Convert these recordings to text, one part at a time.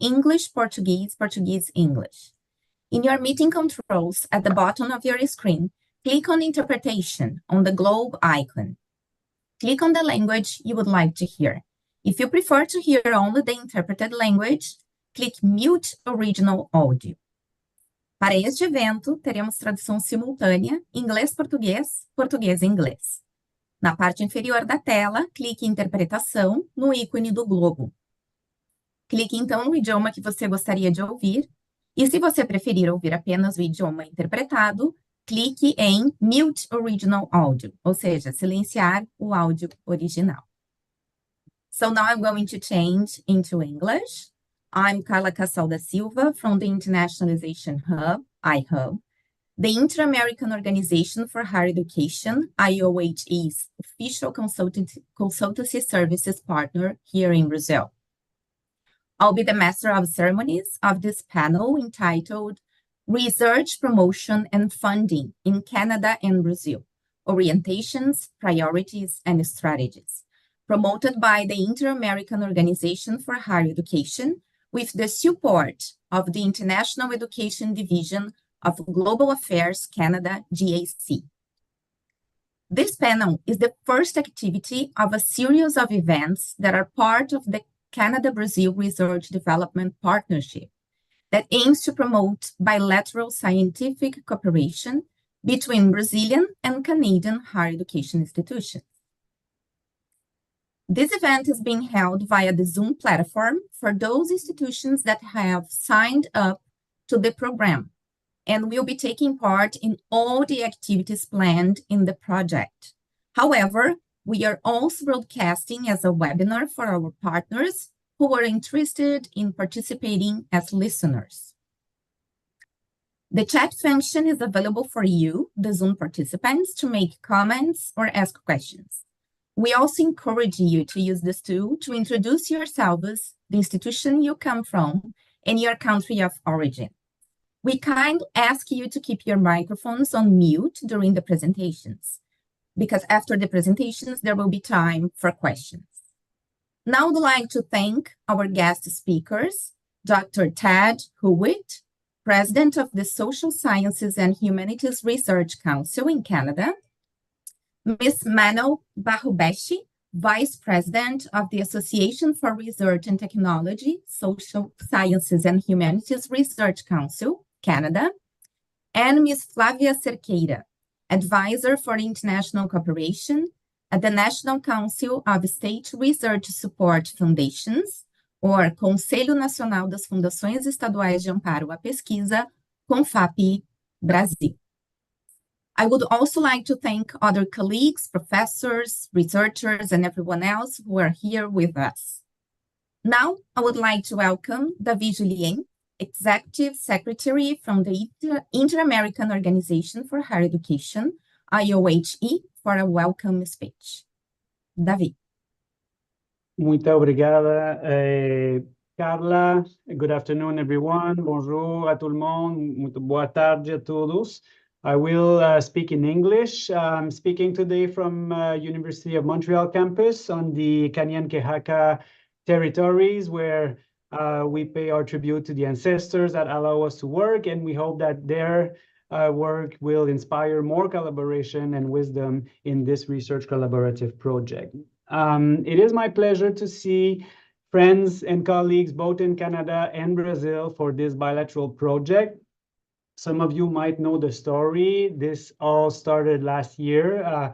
English, Portuguese, Portuguese, English. In your meeting controls at the bottom of your screen, click on Interpretation on the globe icon. Click on the language you would like to hear. If you prefer to hear only the interpreted language, click Mute Original Audio. Para este evento, teremos tradução simultânea inglês-português, português-inglês. Na parte inferior da tela, clique em Interpretação no ícone do globo. Clique então no idioma que você gostaria de ouvir, e se você preferir ouvir apenas o idioma interpretado, clique em Mute Original Audio, ou seja, silenciar o áudio original. So now I'm going to change into English. I'm Carla Casal da Silva from the Internationalization Hub, iHub, the Inter-American Organization for Higher Education, IOHE's official consultancy services partner here in Brazil. I'll be the master of ceremonies of this panel entitled Research, Promotion, and Funding in Canada and Brazil, Orientations, Priorities, and Strategies, promoted by the Inter-American Organization for Higher Education, with the support of the International Education Division of Global Affairs Canada, GAC. This panel is the first activity of a series of events that are part of the Canada-Brazil Research Development Partnership that aims to promote bilateral scientific cooperation between Brazilian and Canadian higher education institutions. This event is being held via the Zoom platform for those institutions that have signed up to the program and will be taking part in all the activities planned in the project. However, we are also broadcasting as a webinar for our partners who are interested in participating as listeners. The chat function is available for you, the Zoom participants, to make comments or ask questions. We also encourage you to use this tool to introduce yourselves, the institution you come from, and your country of origin. We kindly ask you to keep your microphones on mute during the presentations, because after the presentations, there will be time for questions. Now I'd like to thank our guest speakers, Dr. Ted Hewitt, President of the Social Sciences and Humanities Research Council in Canada, Ms. Mano Barrubeshi, Vice President of the Association for Research and Technology, Social Sciences and Humanities Research Council, Canada, and Ms. Flávia Cerqueira, Advisor for International Cooperation at the National Council of State Research Support Foundations, or Conselho Nacional das Fundações Estaduais de Amparo à Pesquisa, CONFAP, Brasil. I would also like to thank other colleagues, professors, researchers, and everyone else who are here with us. Now, I would like to welcome David Julien, Executive Secretary from the Inter-American Organization for Higher Education, IOHE, for a welcome speech. David. Muito obrigada, Carla. Good afternoon, everyone. Bonjour à tout le monde. Muito boa tarde a todos. I will speak in English. I'm speaking today from University of Montreal campus on the Kanien'kehá:ka territories, where we pay our tribute to the ancestors that allow us to work, and we hope that their work will inspire more collaboration and wisdom in this research collaborative project. It is my pleasure to see friends and colleagues both in Canada and Brazil for this bilateral project. Some of you might know the story. This all started last year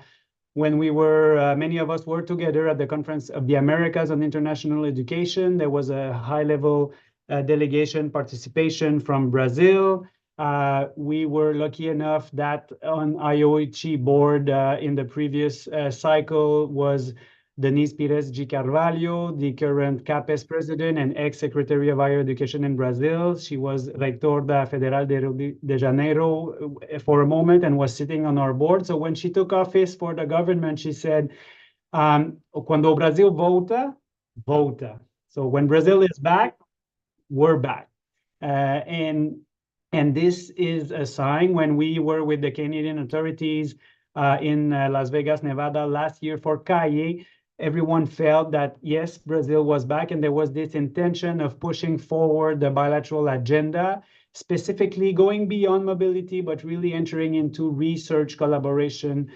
when we were, many of us were together at the Conference of the Americas on International Education. There was a high-level delegation participation from Brazil. We were lucky enough that on IOHE board in the previous cycle was Denise Pires de Carvalho, the current CAPES president and ex-secretary of higher education in Brazil. She was rector da Federal de Rio de Janeiro for a moment and was sitting on our board. So when she took office for the government, she said, Cuando Brasil volta, volta. So when Brazil is back, we're back. And this is a sign. When we were with the Canadian authorities in Las Vegas, Nevada last year for CAIE, everyone felt that, yes, Brazil was back, and there was this intention of pushing forward the bilateral agenda, specifically going beyond mobility, but really entering into research collaboration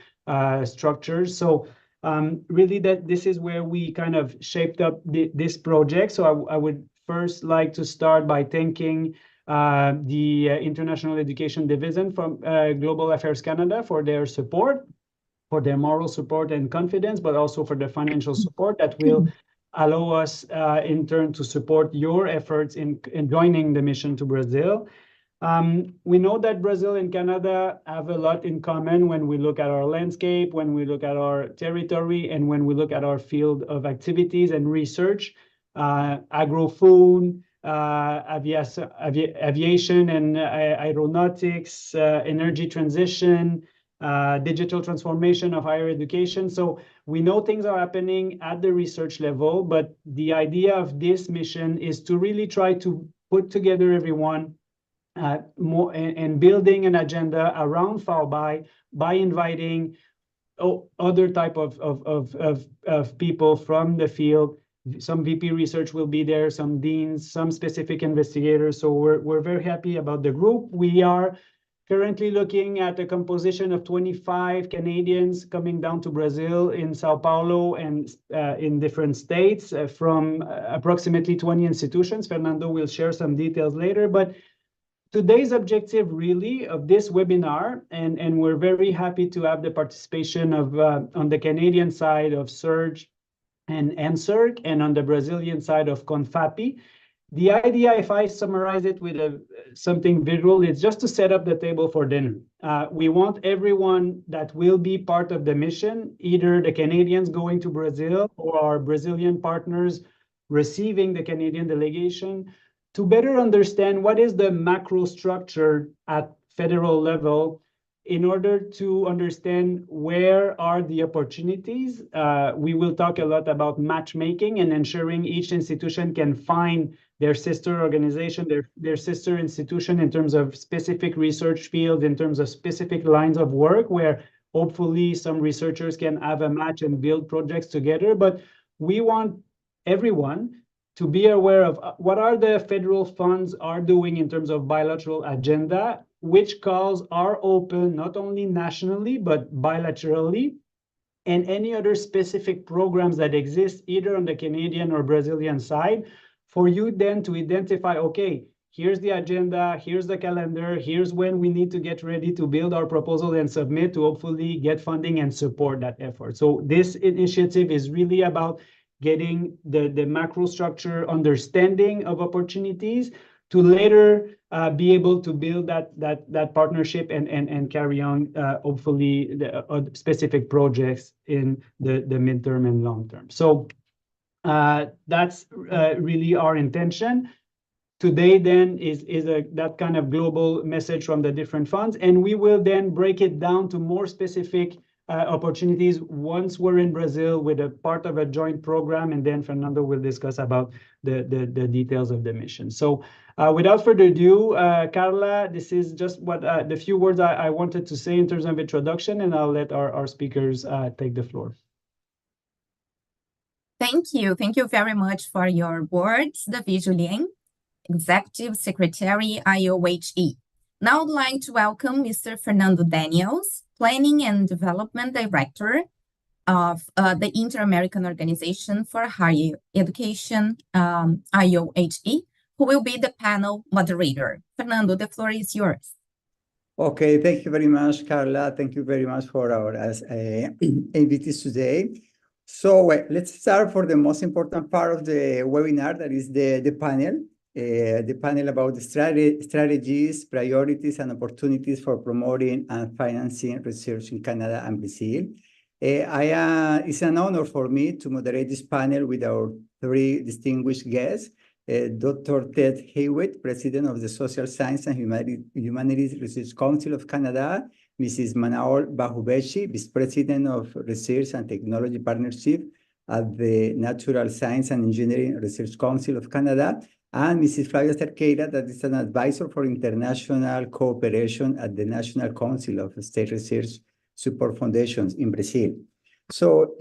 structures. So really this is where we kind of shaped up this project. So I would first like to start by thanking the International Education Division from Global Affairs Canada for their support, for their moral support and confidence, but also for the financial support that will allow us in turn to support your efforts in joining the mission to Brazil. We know that Brazil and Canada have a lot in common when we look at our landscape, when we look at our territory, and when we look at our field of activities and research, agro-food, aviation and aeronautics, energy transition, digital transformation of higher education. So we know things are happening at the research level, but the idea of this mission is to really try to put together everyone more and building an agenda around FAO-BI by inviting other type of people from the field. Some VP research will be there, some deans, some specific investigators. So we're very happy about the group. We are currently looking at a composition of 25 Canadians coming down to Brazil in Sao Paulo and in different states from approximately 20 institutions. Fernando will share some details later, but today's objective really of this webinar, and we're very happy to have the participation of on the Canadian side of SURJ and MSURC, and on the Brazilian side of CONFAPI. The idea, if I summarize it with something visual, is just to set up the table for dinner. We want everyone that will be part of the mission, either the Canadians going to Brazil or our Brazilian partners receiving the Canadian delegation, to better understand what is the macro structure at federal level in order to understand where are the opportunities. We will talk a lot about matchmaking and ensuring each institution can find their sister organization, their sister institution in terms of specific research fields, in terms of specific lines of work, where hopefully some researchers can have a match and build projects together. But we want everyone to be aware of what are the federal funds are doing in terms of bilateral agenda, which calls are open not only nationally, but bilaterally, and any other specific programs that exist either on the Canadian or Brazilian side, for you then to identify, okay, here's the agenda, here's the calendar, here's when we need to get ready to build our proposal and submit to hopefully get funding and support that effort. So this initiative is really about getting the macro structure understanding of opportunities to later be able to build that partnership and carry on hopefully the specific projects in the midterm and long term. So that's really our intention. Today then is that kind of global message from the different funds, and we will then break it down to more specific opportunities once we're in Brazil with a part of a joint program, and then Fernando will discuss about the details of the mission. So without further ado, Carla, this is just what the few words I wanted to say in terms of introduction, and I'll let our speakers take the floor. Thank you. Thank you very much for your words, David Julien, Executive Secretary, IOHE. Now I'd like to welcome Mr. Fernando Daniels, Planning and Development Director of the Inter-American Organization for Higher Education, IOHE, who will be the panel moderator. Fernando, the floor is yours. Okay, thank you very much, Carla. Thank you very much for our invitees today. So let's start for the most important part of the webinar, that is the panel about the strategies, priorities, and opportunities for promoting and financing research in Canada and Brazil. It's an honor for me to moderate this panel with our three distinguished guests, Dr. Ted Hewitt, President of the Social Science and Humanities Research Council of Canada, Mrs. Manaol Bahubeshi, Vice President of Research and Technology Partnership at the Natural Science and Engineering Research Council of Canada, and Mrs. Flavia Cerqueira, that is an advisor for international cooperation at the National Council of State Research Support Foundations in Brazil. So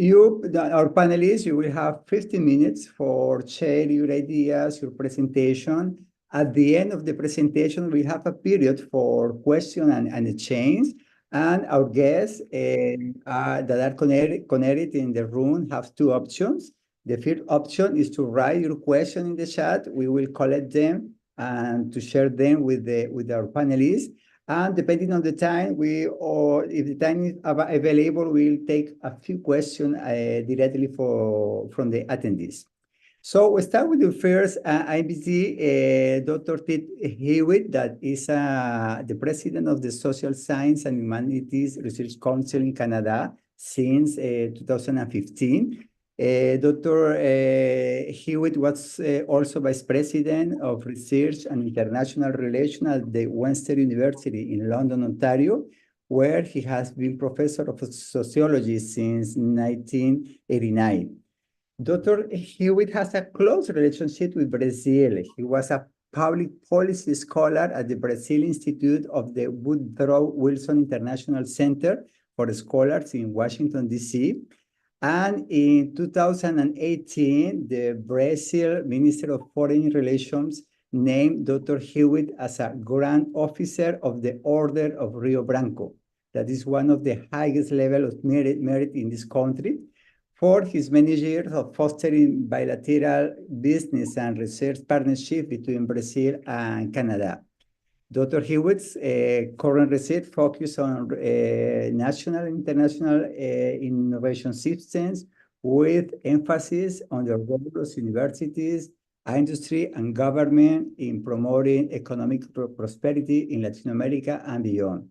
our panelists, you will have 15 minutes for share your ideas, your presentation. At the end of the presentation, we have a period for question and exchange. And our guests that are connected in the room have two options. The first option is to write your question in the chat. We will collect them and to share them with our panelists. And depending on the time, if the time is available, we'll take a few questions directly from the attendees. So we start with the first invitee, Dr. Ted Hewitt, that is the president of the Social Science and Humanities Research Council in Canada since 2015. Dr. Hewitt was also Vice President of Research and International Relations at the Western University in London, Ontario, where he has been Professor of Sociology since 1989. Dr. Hewitt has a close relationship with Brazil. He was a public policy scholar at the Brazil Institute of the Woodrow Wilson International Center for Scholars in Washington, D.C., and in 2018, the Brazil Minister of Foreign Relations named Dr. Hewitt as a Grand Officer of the Order of Rio Branco. That is one of the highest levels of merit in this country for his many years of fostering bilateral business and research partnership between Brazil and Canada. Dr. Hewitt's current research focuses on national and international innovation systems with emphasis on the role of universities, industry, and government in promoting economic prosperity in Latin America and beyond.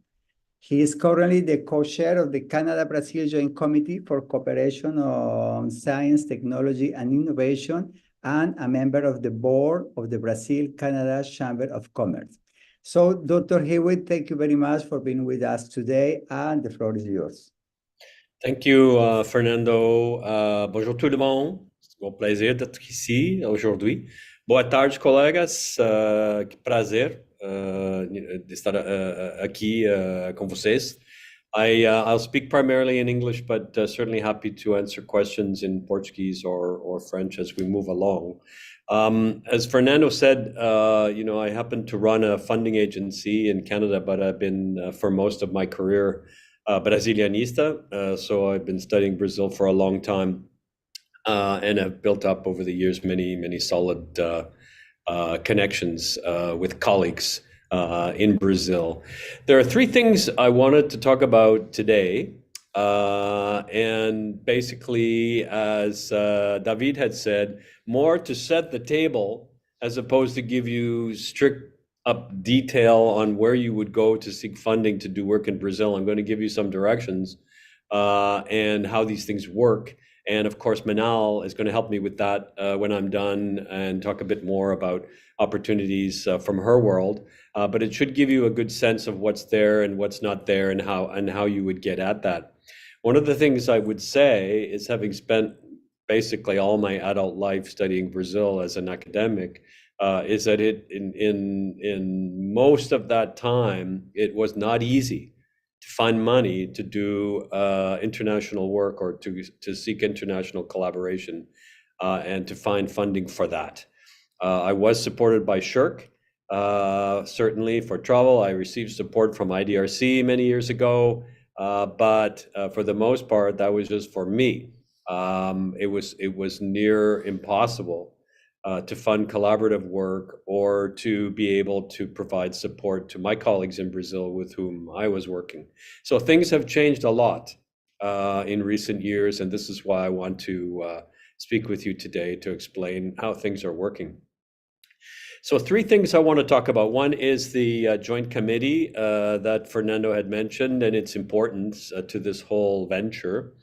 He is currently the co-chair of the Canada-Brazil Joint Committee for Cooperation on Science, Technology, and Innovation, and a member of the board of the Brazil-Canada Chamber of Commerce. So, Dr. Hewitt, thank you very much for being with us today, and the floor is yours. Thank you, Fernando. Bonjour tout le monde. C'est um prazer d'être ici aujourd'hui. Boa tarde, colegas. Que prazer de estar aqui com vocês. I'll speak primarily in English, but certainly happy to answer questions in Portuguese or French as we move along. As Fernando said, I happen to run a funding agency in Canada, but I've been for most of my career Brasilianista. So I've been studying Brazil for a long time and have built up over the years many solid connections with colleagues in Brazil. There are three things I wanted to talk about today. And basically, as David had said, more to set the table as opposed to give you strict up detail on where you would go to seek funding to do work in Brazil. I'm going to give you some directions and how these things work. And of course, Manal is going to help me with that when I'm done and talk a bit more about opportunities from her world. But it should give you a good sense of what's there and what's not there and how you would get at that. One of the things I would say is, having spent basically all my adult life studying Brazil as an academic, is that in most of that time, it was not easy to find money to do international work or to seek international collaboration and to find funding for that. I was supported by SSHRC, certainly for travel. I received support from IDRC many years ago. But for the most part, that was just for me. It was near impossible to fund collaborative work or to be able to provide support to my colleagues in Brazil with whom I was working. So things have changed a lot in recent years, and this is why I want to speak with you today to explain how things are working. So three things I want to talk about. One is the joint committee that Fernando had mentioned and its importance to this whole venture.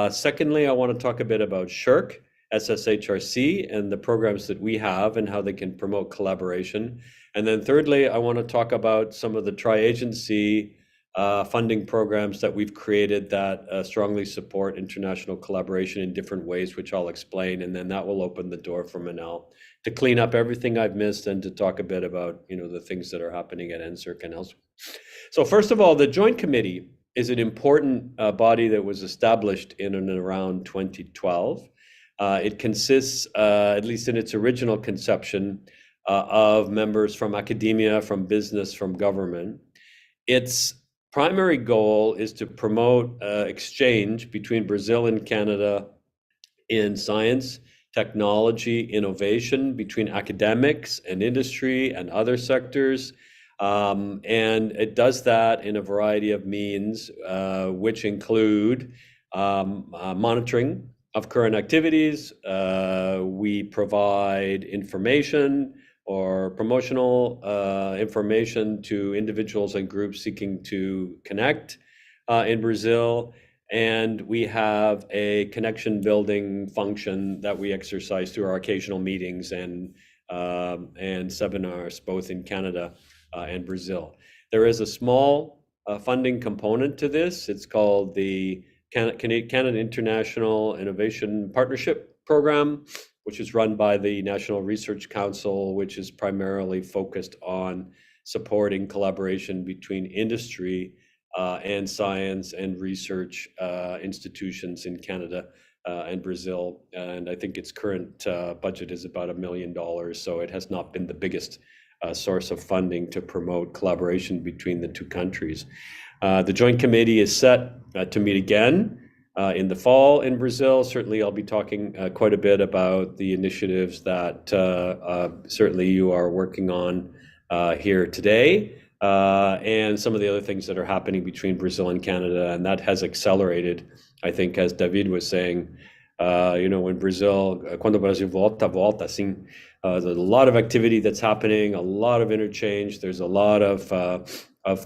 Secondly, I want to talk a bit about SSHRC, SSHRC, and the programs that we have and how they can promote collaboration. And then thirdly, I want to talk about some of the tri-agency funding programs that we've created that strongly support international collaboration in different ways, which I'll explain. And then that will open the door for Manal to clean up everything I've missed and to talk a bit about the things that are happening at NSERC and elsewhere. So first of all, the joint committee is an important body that was established in and around 2012. It consists, at least in its original conception, of members from academia, from business, from government. Its primary goal is to promote exchange between Brazil and Canada in science, technology, innovation, between academics and industry and other sectors. And it does that in a variety of means, which include monitoring of current activities. We provide information or promotional information to individuals and groups seeking to connect in Brazil. And we have a connection building function that we exercise through our occasional meetings and seminars, both in Canada and Brazil. There is a small funding component to this. It's called the Canada International Innovation Partnership Program, which is run by the National Research Council, which is primarily focused on supporting collaboration between industry and science and research institutions in Canada and Brazil. And I think its current budget is about $1 million. So it has not been the biggest source of funding to promote collaboration between the two countries. The Joint Committee is set to meet again in the fall in Brazil. Certainly I'll be talking quite a bit about the initiatives that certainly you are working on here today, and some of the other things that are happening between Brazil and Canada. And that has accelerated, I think, as David was saying, when Brazil, quando Brasil volta, volta, assim, there's a lot of activity that's happening, a lot of interchange. There's a lot of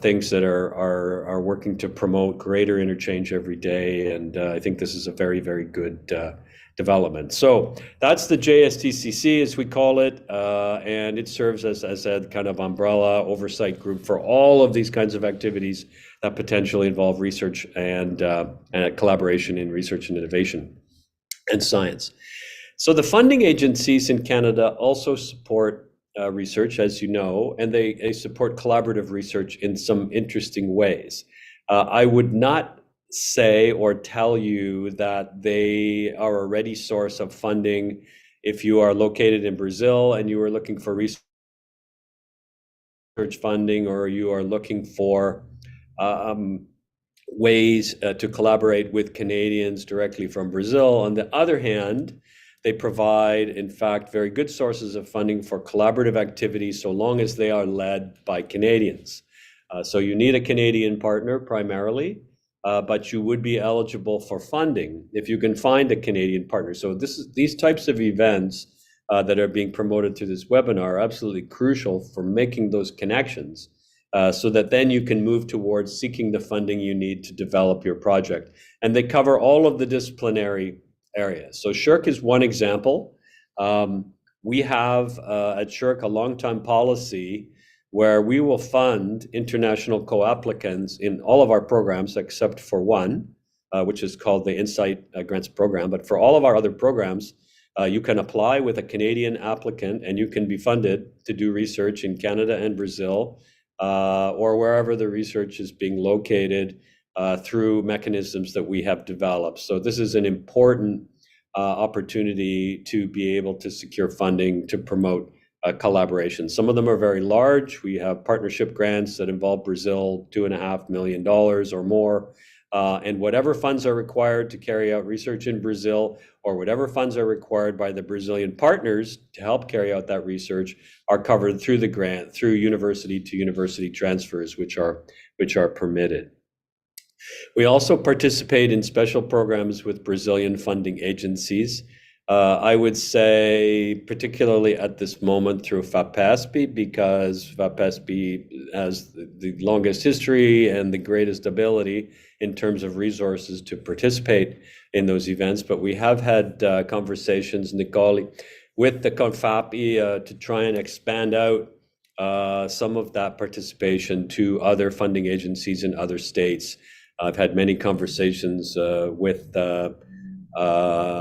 things that are working to promote greater interchange every day. And I think this is a very, very good development. So that's the JSTCC, as we call it. And it serves as a kind of umbrella oversight group for all of these kinds of activities that potentially involve research and collaboration in research and innovation and science. So the funding agencies in Canada also support research, as you know, and they support collaborative research in some interesting ways. I would not say or tell you that they are a ready source of funding if you are located in Brazil and you are looking for research funding, or you are looking for ways to collaborate with Canadians directly from Brazil. On the other hand, they provide, in fact, very good sources of funding for collaborative activities so long as they are led by Canadians. So you need a Canadian partner primarily, but you would be eligible for funding if you can find a Canadian partner. So these types of events that are being promoted through this webinar are absolutely crucial for making those connections so that then you can move towards seeking the funding you need to develop your project. And they cover all of the disciplinary areas. So SSHRC is one example. We have at SSHRC a long-time policy where we will fund international co-applicants in all of our programs except for one, which is called the Insight Grants Program. But for all of our other programs, you can apply with a Canadian applicant and you can be funded to do research in Canada and Brazil, or wherever the research is being located through mechanisms that we have developed. So this is an important opportunity to be able to secure funding to promote collaboration. Some of them are very large. We have partnership grants that involve Brazil, $2.5 million or more. And whatever funds are required to carry out research in Brazil, or whatever funds are required by the Brazilian partners to help carry out that research, are covered through the grant, through university to university transfers, which are permitted. We also participate in special programs with Brazilian funding agencies. I would say particularly at this moment through FAPESP, because FAPESP has the longest history and the greatest ability in terms of resources to participate in those events. But we have had conversations, Nicole, with the CONFAPI to try and expand out some of that participation to other funding agencies in other states. I've had many conversations with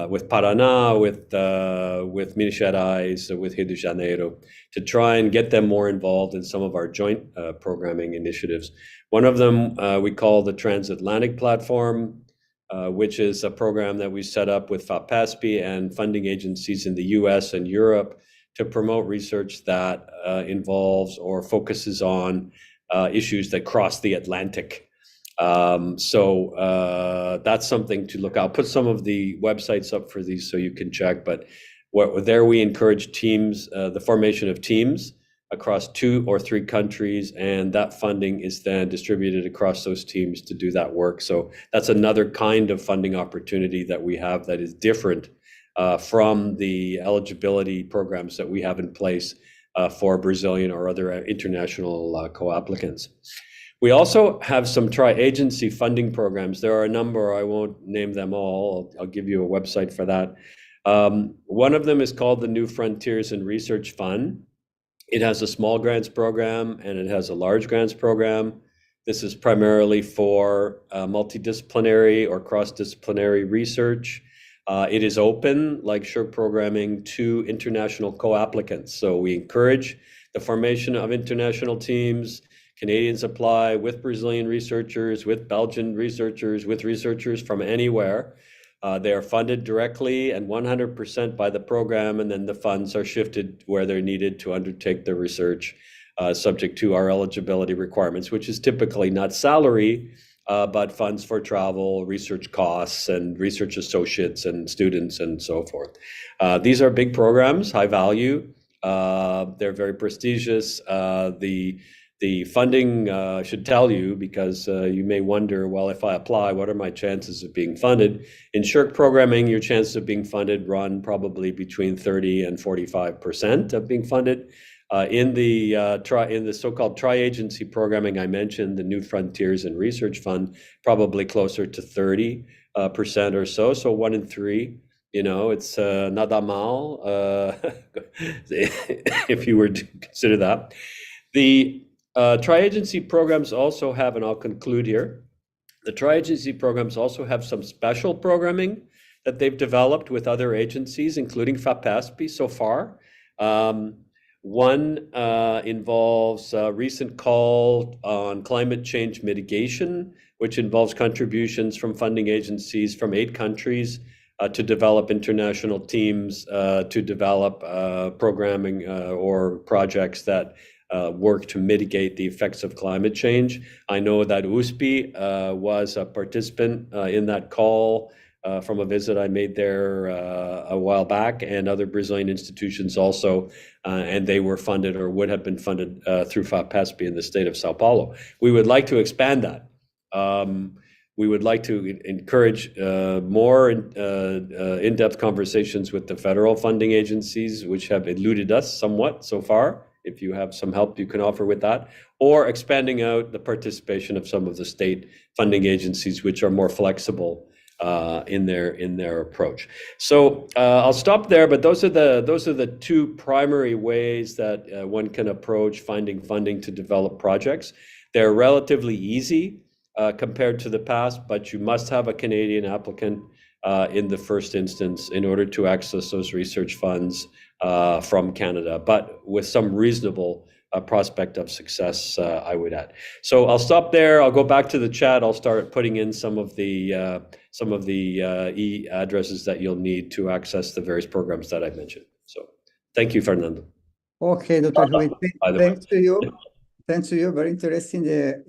with Paraná, with Minas Gerais, with Rio de Janeiro, to try and get them more involved in some of our joint programming initiatives. One of them we call the Transatlantic Platform, which is a program that we set up with FAPESP and funding agencies in the US and Europe to promote research that involves or focuses on issues that cross the Atlantic. So that's something to look. I'll put some of the websites up for these so you can check, but there we encourage teams, the formation of teams across 2 or 3 countries, and that funding is then distributed across those teams to do that work. So that's another kind of funding opportunity that we have that is different from the eligibility programs that we have in place for Brazilian or other international co-applicants. We also have some tri-agency funding programs. There are a number, I won't name them all. I'll give you a website for that. One of them is called the New Frontiers in Research Fund. It has a small grants program and it has a large grants program. This is primarily for multidisciplinary or cross-disciplinary research. It is open, like SSHRC programming, to international co-applicants. So we encourage the formation of international teams. Canadians apply with Brazilian researchers, with Belgian researchers, with researchers from anywhere. They are funded directly and 100% by the program, and then the funds are shifted where they're needed to undertake the research, subject to our eligibility requirements, which is typically not salary, but funds for travel, research costs, and research associates and students and so forth. These are big programs, high value. They're very prestigious. The funding should tell you, because you may wonder, well, if I apply, what are my chances of being funded? In SSHRC programming, your chances of being funded run probably between 30 and 45% of being funded. In the so-called tri-agency programming I mentioned, the New Frontiers in Research Fund, probably closer to 30% or so. So 1 in 3, you know, it's nada mal, if you were to consider that. The tri-agency programs also have, and I'll conclude here, the tri-agency programs also have some special programming that they've developed with other agencies, including FAPESP so far. One involves a recent call on climate change mitigation, which involves contributions from funding agencies from 8 countries to develop international teams to develop programming or projects that work to mitigate the effects of climate change. I know that USP was a participant in that call from a visit I made there a while back, and other Brazilian institutions also, and they were funded or would have been funded through FAPESP in the state of Sao Paulo. We would like to expand that. We would like to encourage more in-depth conversations with the federal funding agencies, which have eluded us somewhat so far. If you have some help you can offer with that, or expanding out the participation of some of the state funding agencies, which are more flexible in their approach. So I'll stop there, but those are the 2 primary ways that one can approach finding funding to develop projects. They're relatively easy compared to the past, but you must have a Canadian applicant in the first instance in order to access those research funds from Canada, but with some reasonable prospect of success, I would add. So I'll stop there. I'll go back to the chat. I'll start putting in some of the e-addresses that you'll need to access the various programs that I mentioned. So thank you, Fernando. Okay, Dr. Ruiz, thanks to you. Thanks to you. Very interesting. The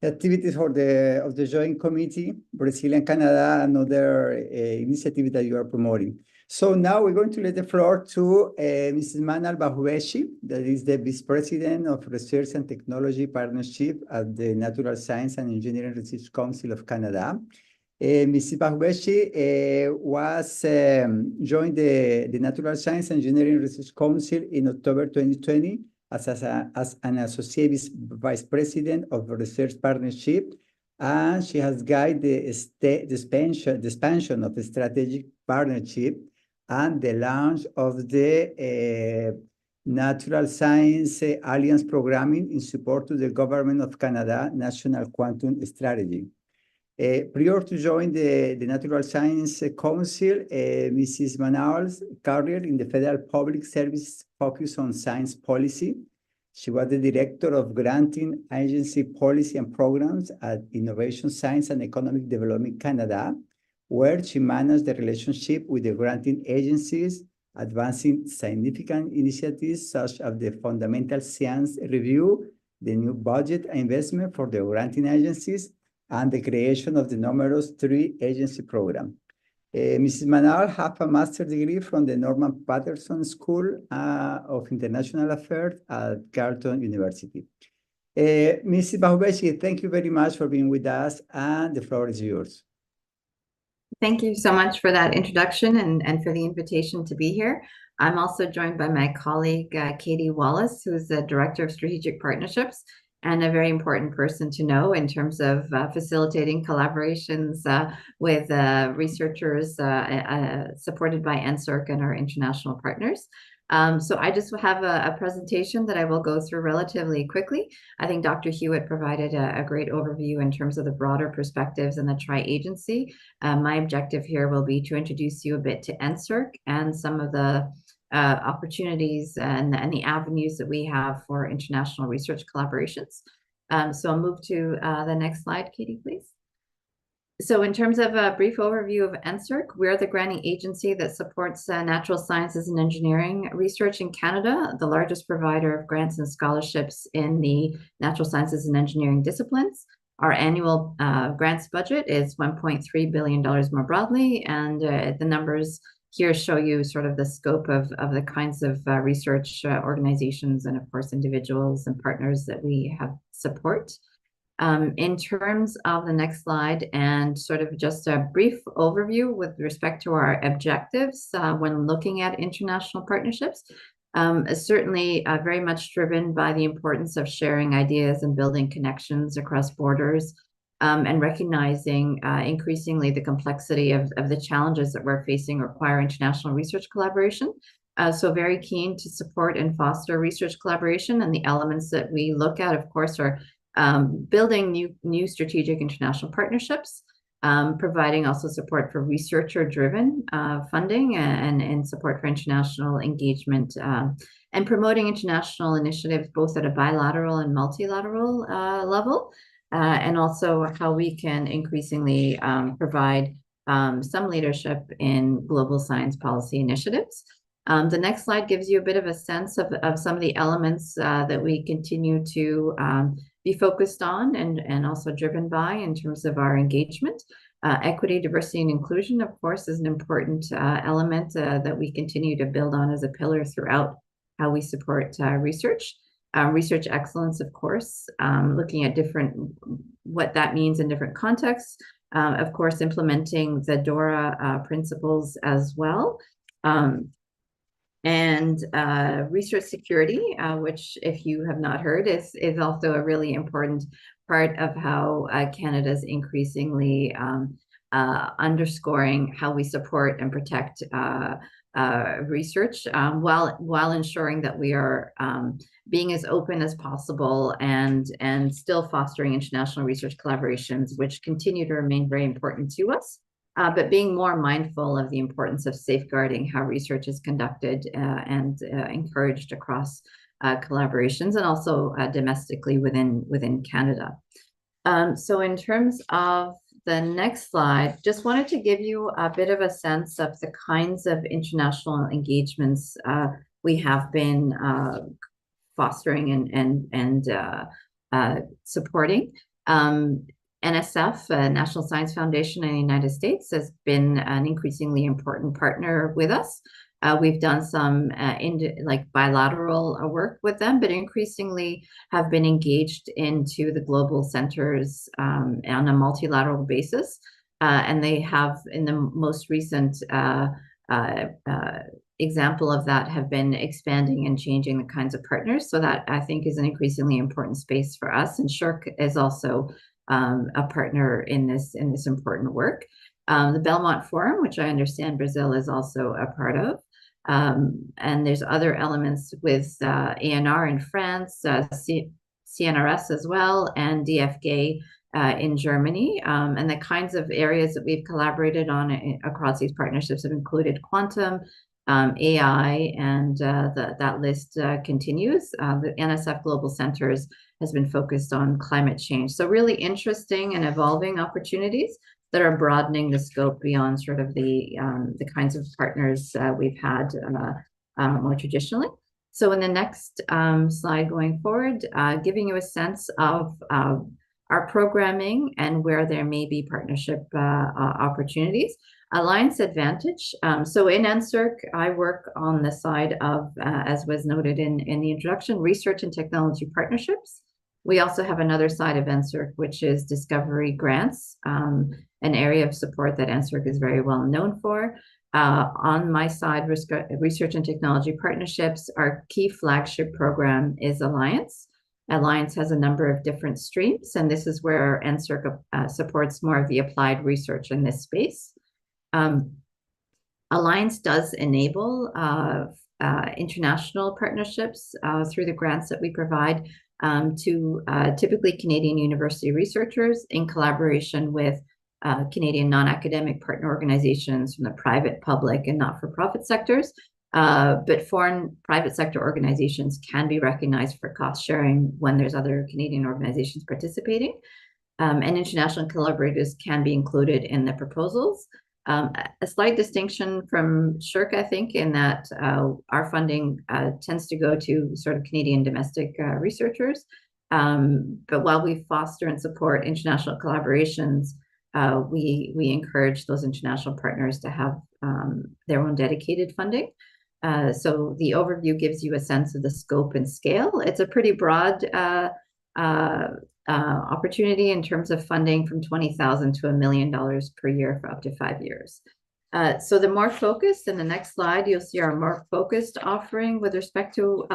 activities of the Joint Committee, Brazil and Canada, another initiative that you are promoting. So now we're going to let the floor to Mrs. Manal Bahubeshi, that is the Vice President of Research and Technology Partnership at the Natural Science and Engineering Research Council of Canada. Mrs. Bahubeshi joined the Natural Science and Engineering Research Council in October 2020 as an Associate Vice President of Research Partnership, and she has guided the expansion of the strategic partnership and the launch of the Natural Science Alliance Programming in support to the Government of Canada National Quantum Strategy. Prior to join the Natural Science Council, Mrs. Manaul's career in the Federal Public Service focused on science policy. She was the director of Granting Agency Policy and Programs at Innovation, Science and Economic Development Canada, where she managed the relationship with the granting agencies, advancing significant initiatives such as the Fundamental Science Review, the new budget investment for the granting agencies, and the creation of the numerous 3 agency program. Mrs. Manaul has a master's degree from the Norman Paterson School of International Affairs at Carleton University. Mrs. Bahubeshi, thank you very much for being with us, and the floor is yours. Thank you so much for that introduction and for the invitation to be here. I'm also joined by my colleague, Katie Wallace, who's the Director of Strategic Partnerships and a very important person to know in terms of facilitating collaborations with researchers supported by NSERC and our international partners. So I just have a presentation that I will go through relatively quickly. I think Dr. Hewitt provided a great overview in terms of the broader perspectives and the tri-agency. My objective here will be to introduce you a bit to NSERC and some of the opportunities and the avenues that we have for international research collaborations. So I'll move to the next slide, Katie, please. So in terms of a brief overview of NSERC, we're the granting agency that supports natural sciences and engineering research in Canada, the largest provider of grants and scholarships in the natural sciences and engineering disciplines. Our annual grants budget is $1.3 billion more broadly, and the numbers here show you sort of the scope of the kinds of research organizations and, of course, individuals and partners that we have support. In terms of the next slide and sort of just a brief overview with respect to our objectives when looking at international partnerships, certainly very much driven by the importance of sharing ideas and building connections across borders, and recognizing increasingly the complexity of the challenges that we're facing require international research collaboration. So very keen to support and foster research collaboration, and the elements that we look at, of course, are building new strategic international partnerships, providing also support for researcher-driven funding and support for international engagement, and promoting international initiatives both at a bilateral and multilateral level, and also how we can increasingly provide some leadership in global science policy initiatives. The next slide gives you a bit of a sense of some of the elements that we continue to be focused on and also driven by in terms of our engagement. Equity, diversity, and inclusion, of course, is an important element that we continue to build on as a pillar throughout how we support research. Research excellence, of course, looking at what that means in different contexts. Of course, implementing the DORA principles as well. And research security, which, if you have not heard, is also a really important part of how Canada is increasingly underscoring how we support and protect research, while ensuring that we are being as open as possible and still fostering international research collaborations, which continue to remain very important to us. But being more mindful of the importance of safeguarding how research is conducted and encouraged across collaborations, and also domestically within Canada. So in terms of the next slide, just wanted to give you a bit of a sense of the kinds of international engagements we have been fostering and supporting. NSF, National Science Foundation in the United States, has been an increasingly important partner with us. We've done some bilateral work with them, but increasingly have been engaged into the global centers on a multilateral basis. And they have, in the most recent example of that, have been expanding and changing the kinds of partners. So that, I think, is an increasingly important space for us. And SSHRC is also a partner in this important work. The Belmont Forum, which I understand Brazil is also a part of. And there's other elements with ANR in France, CNRS as well, and DFGA in Germany. And the kinds of areas that we've collaborated on across these partnerships have included quantum, AI, and that list continues. The NSF Global Centers has been focused on climate change. So really interesting and evolving opportunities that are broadening the scope beyond sort of the kinds of partners we've had more traditionally. So in the next slide going forward, giving you a sense of our programming and where there may be partnership opportunities. Alliance Advantage. So in NSERC, I work on the side of, as was noted in the introduction, research and technology partnerships. We also have another side of NSERC, which is discovery grants, an area of support that NSERC is very well known for. On my side, research and technology partnerships, our key flagship program is Alliance. Alliance has a number of different streams, and this is where NSERC supports more of the applied research in this space. Alliance does enable international partnerships through the grants that we provide to typically Canadian university researchers in collaboration with Canadian non-academic partner organizations from the private, public, and not-for-profit sectors. But foreign private sector organizations can be recognized for cost sharing when there's other Canadian organizations participating. And international collaborators can be included in the proposals. A slight distinction from SSHRC, I think, in that our funding tends to go to sort of Canadian domestic researchers. But while we foster and support international collaborations, we encourage those international partners to have their own dedicated funding. So the overview gives you a sense of the scope and scale. It's a pretty broad opportunity in terms of funding from $20,000 to $1 million per year for up to 5 years. So the more focused, in the next slide, you'll see our more focused offering with respect to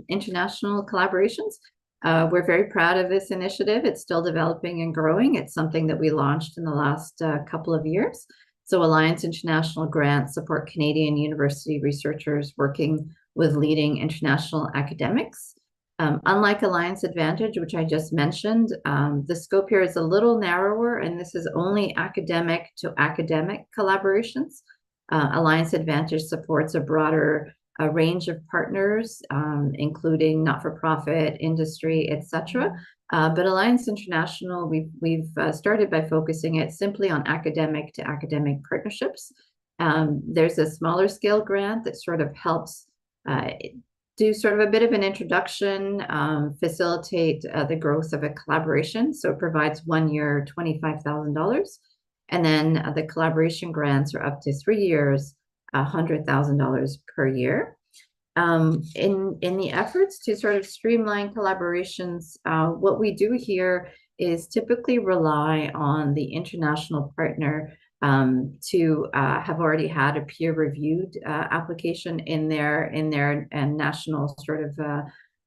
international collaborations. We're very proud of this initiative. It's still developing and growing. It's something that we launched in the last couple of years. So Alliance International grants support Canadian university researchers working with leading international academics. Unlike Alliance Advantage, which I just mentioned, the scope here is a little narrower, and this is only academic to academic collaborations. Alliance Advantage supports a broader range of partners, including not-for-profit, industry, etc. But Alliance International, we've started by focusing it simply on academic to academic partnerships. There's a smaller scale grant that sort of helps do sort of a bit of an introduction, facilitate the growth of a collaboration. So it provides 1 year, $25,000. And then the collaboration grants are up to 3 years, $100,000 per year. In the efforts to sort of streamline collaborations, what we do here is typically rely on the international partner to have already had a peer-reviewed application in their national sort of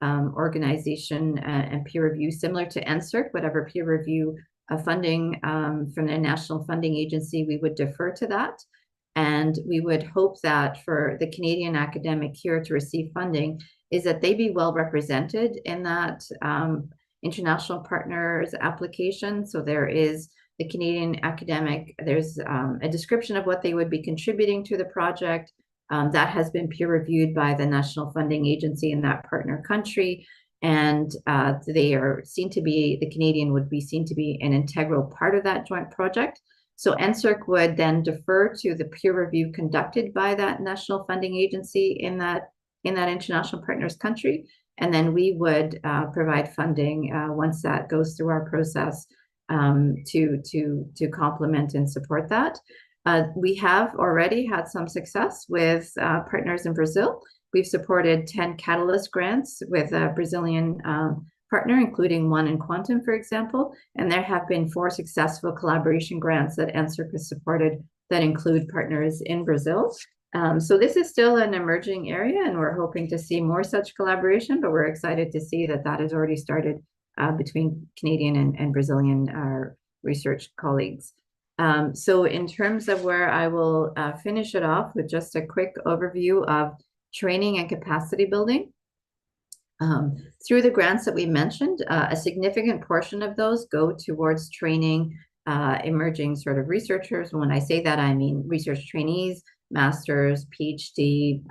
organization and peer review, similar to NSERC, whatever peer review funding from the national funding agency, we would defer to that. And we would hope that for the Canadian academic here to receive funding is that they be well represented in that international partners application. So there is the Canadian academic, there's a description of what they would be contributing to the project that has been peer reviewed by the national funding agency in that partner country. And they are seen to be, the Canadian would be seen to be an integral part of that joint project. So NSERC would then defer to the peer review conducted by that national funding agency in that international partners country. And then we would provide funding once that goes through our process to complement and support that. We have already had some success with partners in Brazil. We've supported 10 Catalyst grants with a Brazilian partner, including one in quantum, for example. And there have been 4 successful collaboration grants that NSERC has supported that include partners in Brazil. So this is still an emerging area, and we're hoping to see more such collaboration, but we're excited to see that that has already started between Canadian and Brazilian research colleagues. So in terms of where I will finish it off with just a quick overview of training and capacity building. Through the grants that we mentioned, a significant portion of those go towards training emerging sort of researchers. When I say that, I mean research trainees, masters, PhD,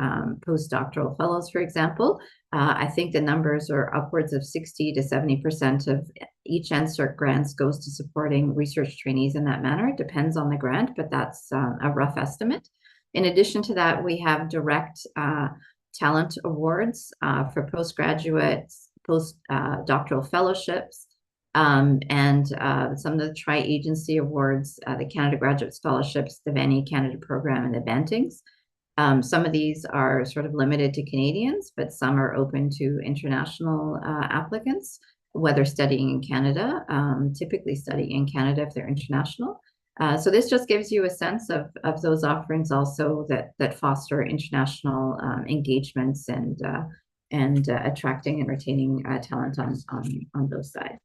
postdoctoral fellows, for example. I think the numbers are upwards of 60 to 70% of each NSERC grants goes to supporting research trainees in that manner. It depends on the grant, but that's a rough estimate. In addition to that, we have direct talent awards for postgraduates, postdoctoral fellowships, and some of the tri-agency awards, the Canada Graduate Scholarships, the Vanier Canada Program, and the Bantings. Some of these are sort of limited to Canadians, but some are open to international applicants, whether studying in Canada, typically studying in Canada if they're international. So this just gives you a sense of those offerings also that foster international engagements and attracting and retaining talent on those sides.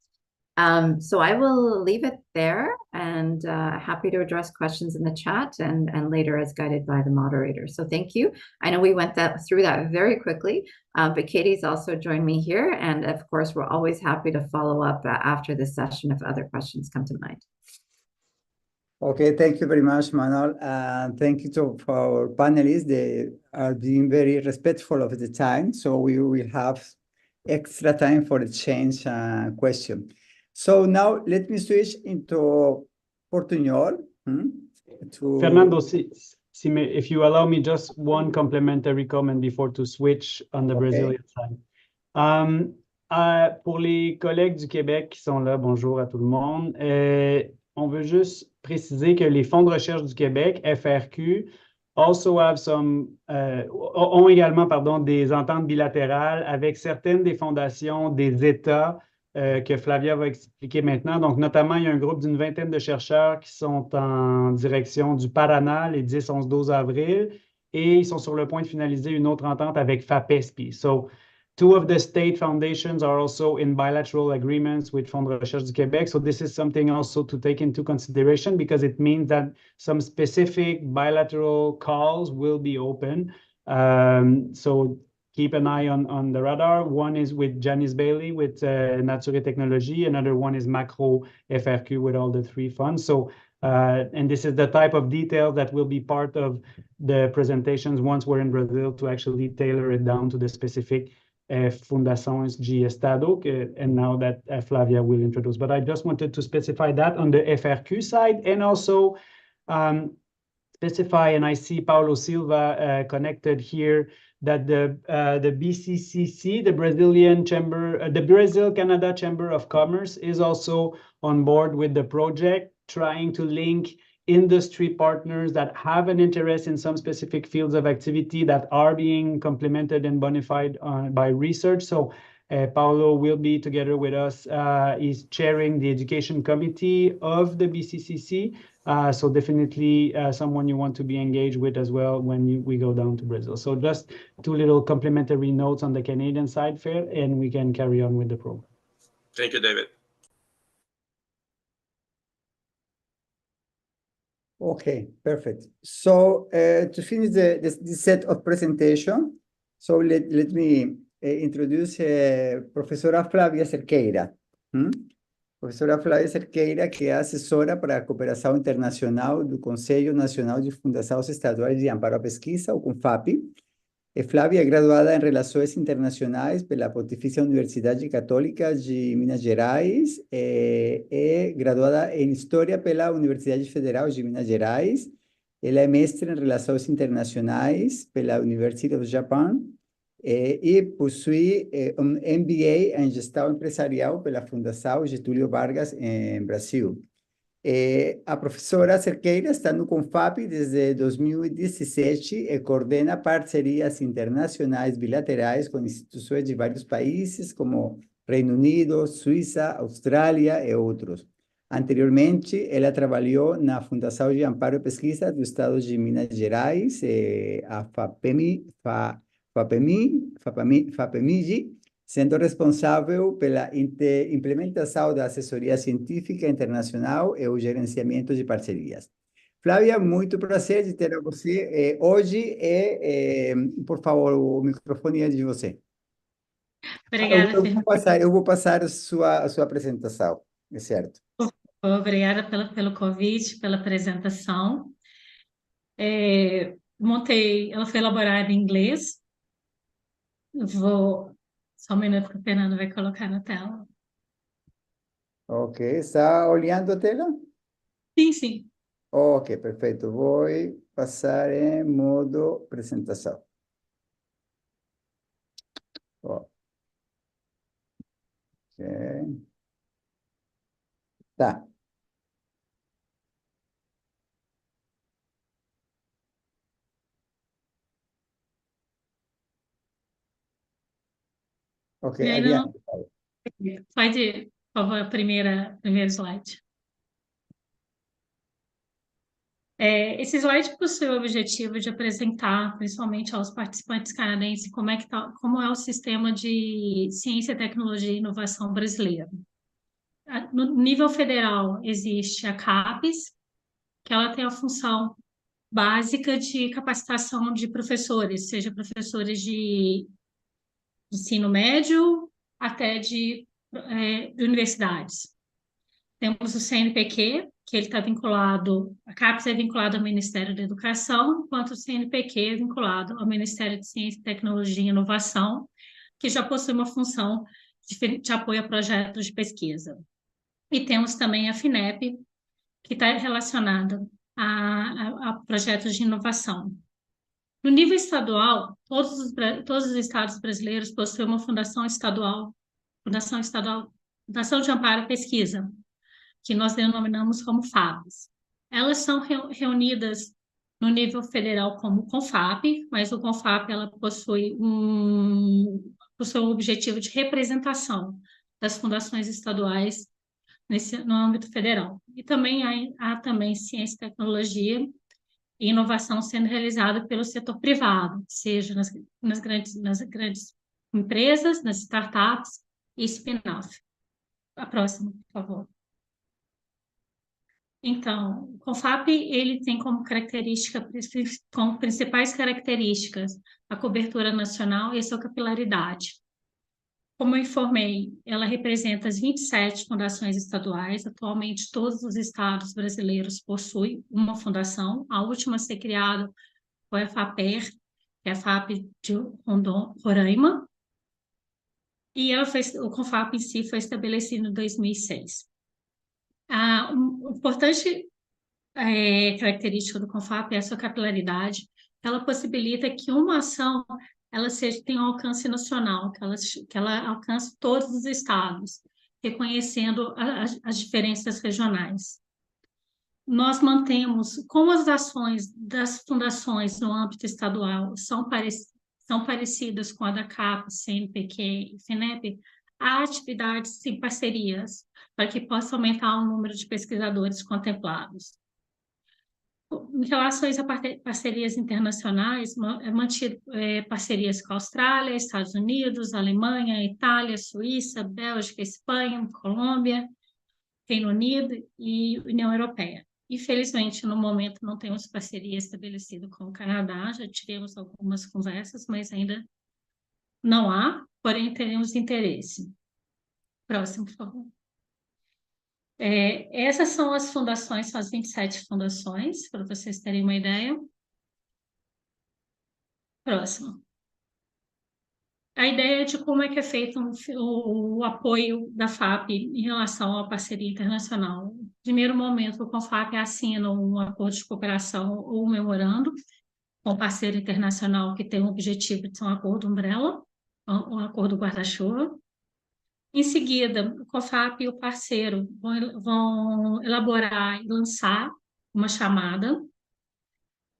So I will leave it there and happy to address questions in the chat and later as guided by the moderator. So thank you. I know we went through that very quickly, but Katie's also joined me here. And of course, we're always happy to follow up after this session if other questions come to mind. Okay, thank you very much, Manuel. And thank you to our panelists. They are being very respectful of the time. So we will have extra time for the change question. So now let me switch into Portuñol. Fernando, if you allow me just one complimentary comment before to switch on the Brazilian side. Pour les collègues du Québec qui sont là, bonjour à tout le monde. On veut juste préciser que les fonds de recherche du Québec, FRQ, also have ont également des ententes bilatérales avec certaines des fondations des États que Flavia va expliquer maintenant. Donc, notamment, il y a un groupe d'une vingtaine de chercheurs qui sont en direction du Paraná les 10, 11, 12 avril et ils sont sur le point de finaliser une autre entente avec FAPESP. So, two of the state foundations are also in bilateral agreements with Fonds de recherche du Québec. So this is something also to take into consideration because it means that some specific bilateral calls will be open. So keep an eye on the radar. One is with Janice Bailey with Nature et Technologie. Another one is Macro FRQ with all the three funds. So, and this is the type of detail that will be part of the presentations once we're in Brazil to actually tailor it down to the specific Fundações de Estado, and now that Flavia will introduce. But I just wanted to specify that on the FRQ side and also specify, and I see Paulo Silva connected here, that the BCCC, the Brazilian Chamber, the Brazil-Canada Chamber of Commerce is also on board with the project, trying to link industry partners that have an interest in some specific fields of activity that are being complemented and bonified by research. So Paulo will be together with us. He's chairing the education committee of the BCCC. So definitely someone you want to be engaged with as well when we go down to Brazil. So just two little complimentary notes on the Canadian side, Fair, and we can carry on with the program. Thank you, David. Okay, perfect. So to finish this set of presentation, so let me introduce Profesora Flavia Cerqueira. Professora Flávia Cerqueira, que é assessora para a cooperação internacional do Conselho Nacional de Fundações Estaduais de Amparo à Pesquisa, o CONFAP. Flávia é graduada em Relações Internacionais pela Pontifícia Universidade Católica de Minas Gerais, é graduada em História pela Universidade Federal de Minas Gerais, ela é mestre em Relações Internacionais pela University of Japan, e possui um MBA em Gestão Empresarial pela Fundação Getúlio Vargas, em Brasil. A professora Cerqueira está no CONFAP desde 2017 e coordena parcerias internacionais bilaterais com instituições de vários países, como Reino Unido, Suíça, Austrália e outros. Anteriormente, ela trabalhou na Fundação de Amparo e Pesquisa do Estado de Minas Gerais, a FAPEMIG, sendo responsável pela implementação da assessoria científica internacional e o gerenciamento de parcerias. Flávia, muito prazer de ter você hoje por favor, o microfone é de você. Obrigada, Eu vou passar a sua apresentação, é certo? Obrigada pelo convite, pela apresentação. Ela foi elaborada em inglês. Só um minuto que o Fernando vai colocar na tela. Ok, está olhando a tela? Sim, sim. Ok, perfeito. Vou passar em modo apresentação. Ok. Tá. Ok, E ainda não... adiante. Pode, por favor, primeiro slide. Esse slide possui o objetivo de apresentar, principalmente aos participantes canadenses, como é o sistema de ciência, tecnologia e inovação brasileiro. No nível federal, existe a CAPES, que ela tem a função básica de capacitação de professores, seja professores de ensino médio até de universidades. Temos o CNPq, que ele está vinculado, a CAPES é vinculada ao Ministério da Educação, enquanto o CNPq é vinculado ao Ministério de Ciência, Tecnologia e Inovação, que já possui uma função de apoio a projetos de pesquisa. E temos também a FINEP, que está relacionada a projetos de inovação. No nível estadual, todos os estados brasileiros possuem uma fundação de amparo à pesquisa, que nós denominamos como FAPES. Elas são reunidas no nível federal como CONFAP, mas o CONFAP ela possui um objetivo de representação das fundações estaduais no âmbito federal. E também há também ciência, tecnologia e inovação sendo realizada pelo setor privado, seja nas grandes empresas, nas startups e spin-off. A próxima, por favor. Então, o CONFAP ele tem como principais características a cobertura nacional e a sua capilaridade. Como eu informei, ela representa as 27 fundações estaduais. Atualmente, todos os estados brasileiros possuem uma fundação. A última a ser criada foi a FAPER, que é a FAP de Roraima. E o CONFAP em si foi estabelecido em 2006. Uma importante característica do CONFAP é a sua capilaridade. Ela possibilita que uma ação tenha um alcance nacional, que ela alcance todos os estados, reconhecendo as diferenças regionais. Nós mantemos, como as ações das fundações no âmbito estadual são parecidas com a da CAPES, CNPq e FINEP, há atividades em parcerias para que possa aumentar o número de pesquisadores contemplados. Em relação a parcerias internacionais, mantido parcerias com a Austrália, Estados Unidos, Alemanha, Itália, Suíça, Bélgica, Espanha, Colômbia, Reino Unido e União Europeia. Infelizmente, no momento, não temos parceria estabelecida com o Canadá, já tivemos algumas conversas, mas ainda não há, porém teremos interesse. Próximo, por favor. Essas são as fundações, são as 27 fundações, para vocês terem uma ideia. Próximo. A ideia de como é que é feito o apoio da FAP em relação à parceria internacional. No primeiro momento, o CONFAP assina um acordo de cooperação ou um memorando com o parceiro internacional que tem o objetivo de ser um acordo umbrella, um acordo guarda-chuva. Em seguida, o CONFAP e o parceiro vão elaborar e lançar uma chamada.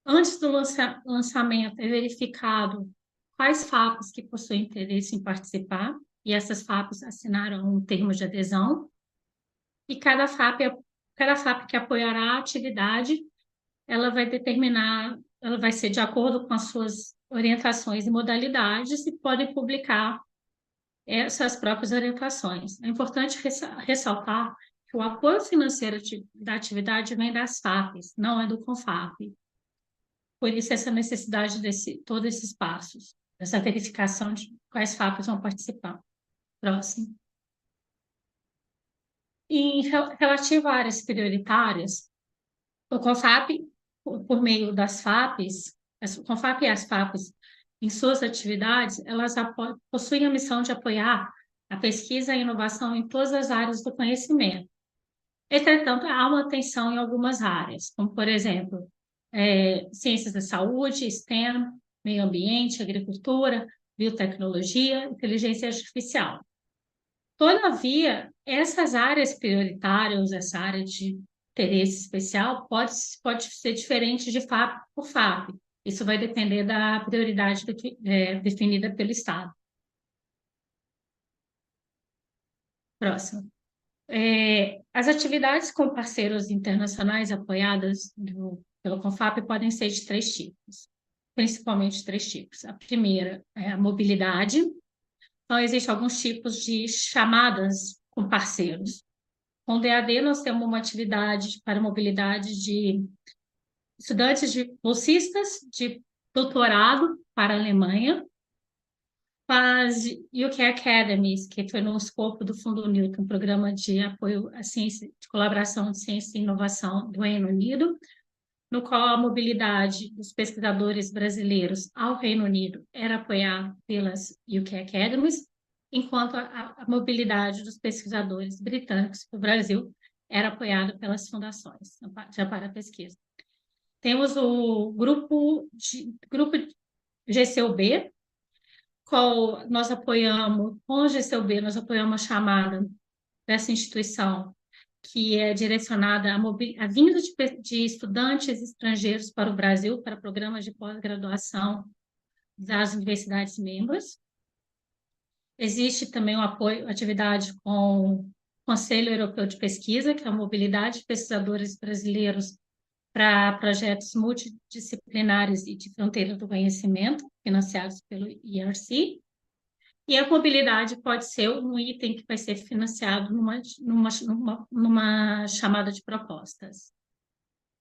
Antes do lançamento, é verificado quais FAPs que possuem interesse em participar, e essas FAPs assinaram um termo de adesão. E cada FAP que apoiará a atividade, ela vai ser de acordo com as suas orientações e modalidades e pode publicar essas próprias orientações. É importante ressaltar que o apoio financeiro da atividade vem das FAPs, não é do CONFAP. Por isso, essa necessidade todos esses passos. essa verificação de quais FAPs vão participar. Próximo. Relativo a áreas prioritárias, o CONFAP, por meio das FAPs, o CONFAP e as FAPs, em suas atividades, elas possuem a missão de apoiar a pesquisa e a inovação em todas as áreas do conhecimento. Entretanto, há uma atenção em algumas áreas, como, por exemplo, ciências da saúde, STEM, meio ambiente, agricultura, biotecnologia, inteligência artificial. Todavia, essas áreas prioritárias, essa área de interesse especial, pode ser diferente de FAP por FAP. Isso vai depender da prioridade definida pelo Estado. Próximo. As atividades com parceiros internacionais apoiadas pelo CONFAP podem ser de 3 tipos, principalmente 3 tipos. A primeira é a mobilidade. Então, existem alguns tipos de chamadas com parceiros. Com o DAD, nós temos uma atividade para mobilidade de estudantes bolsistas de doutorado para a Alemanha, as UK Academies, que foi no escopo do Fundo Newton, programa de apoio à ciência, de colaboração de ciência e inovação do Reino Unido, no qual a mobilidade dos pesquisadores brasileiros ao Reino Unido era apoiada pelas UK Academies, enquanto a mobilidade dos pesquisadores britânicos para o Brasil era apoiada pelas fundações de amparo à pesquisa. Temos o grupo GCUB, qual nós apoiamos, com o GCUB, nós apoiamos a chamada dessa instituição, que é direcionada à vinda de estudantes estrangeiros para o Brasil, para programas de pós-graduação das universidades membros. Existe também o apoio, atividade com o Conselho Europeu de Pesquisa, que é a mobilidade de pesquisadores brasileiros para projetos multidisciplinares e de fronteira do conhecimento, financiados pelo IRC. E a mobilidade pode ser um item que vai ser financiado numa chamada de propostas.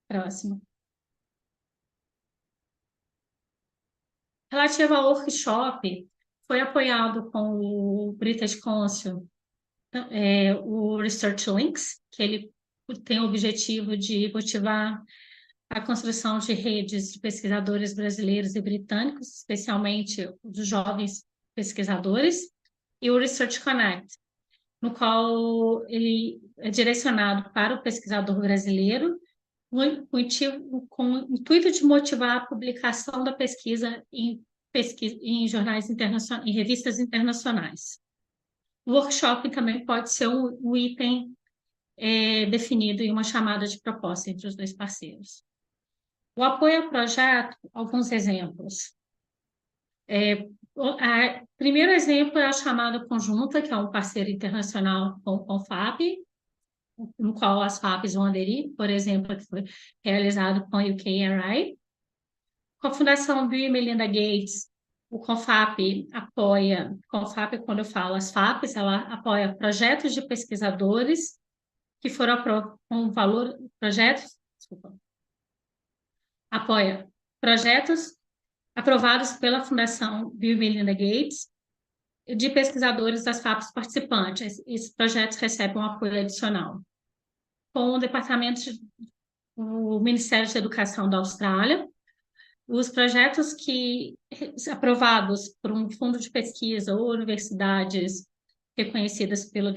Próximo. Relativo ao workshop, foi apoiado com o British Council, o Research Links, que ele tem o objetivo de motivar a construção de redes de pesquisadores brasileiros e britânicos, especialmente dos jovens pesquisadores, e o Research Connect, no qual ele é direcionado para o pesquisador brasileiro, com o intuito de motivar a publicação da pesquisa em jornais internacionais, em revistas internacionais. O workshop também pode ser um item definido em uma chamada de proposta entre os 2 parceiros. O apoio ao projeto, alguns exemplos. O primeiro exemplo é a chamada conjunta, que é um parceiro internacional com o FAP, no qual as FAPs vão aderir, por exemplo, que foi realizado com a UKRI. Com a Fundação Bill e Melinda Gates, o CONFAP apoia, quando eu falo as FAPs, ela apoia projetos de pesquisadores que foram com valor, apoia projetos aprovados pela Fundação Bill e Melinda Gates de pesquisadores das FAPs participantes. Esses projetos recebem um apoio adicional. Com o Ministério da Educação da Austrália, os projetos aprovados por um fundo de pesquisa ou universidades reconhecidas pelo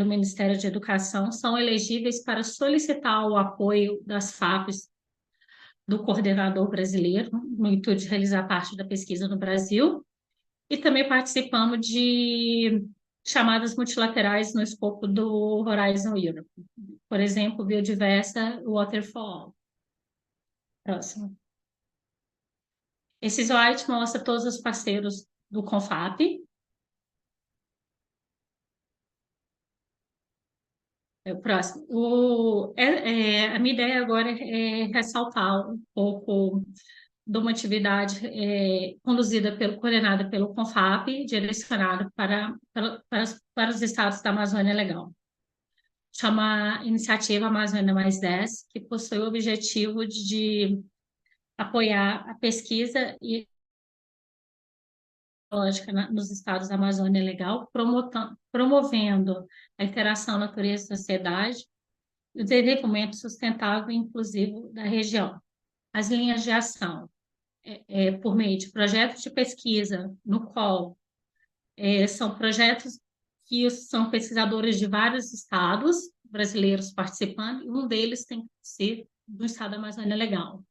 Ministério da Educação são elegíveis para solicitar o apoio das FAPs do coordenador brasileiro, no intuito de realizar parte da pesquisa no Brasil, e também participamos de chamadas multilaterais no escopo do Horizon Europe. Por exemplo, Biodiversa, Water for All. Próximo. Esse slide mostra todos os parceiros do CONFAP. O próximo. A minha ideia agora é ressaltar um pouco de uma atividade coordenada pelo CONFAP, direcionada para os estados da Amazônia Legal. Chama Iniciativa Amazônia Mais 10, que possui o objetivo de apoiar a pesquisa e nos estados da Amazônia Legal, promovendo a interação natureza-sociedade e o desenvolvimento sustentável e inclusivo da região. As linhas de ação, por meio de projetos de pesquisa, no qual são projetos que são pesquisadores de vários estados brasileiros participando, e um deles tem que ser do estado da Amazônia Legal.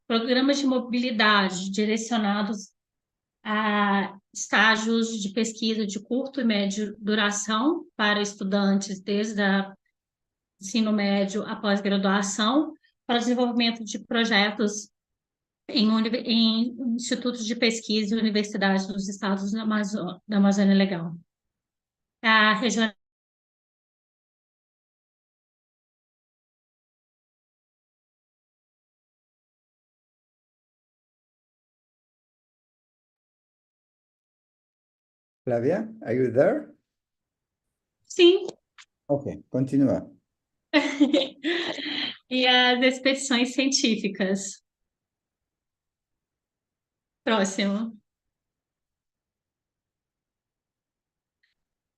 Programas de mobilidade direcionados a estágios de pesquisa de curto e médio duração para estudantes desde o ensino médio à pós-graduação, para desenvolvimento de projetos em institutos de pesquisa e universidades dos estados da Amazônia Legal. A região Flavia, are you there? Sim. Ok, continua. E as expedições científicas. Próximo.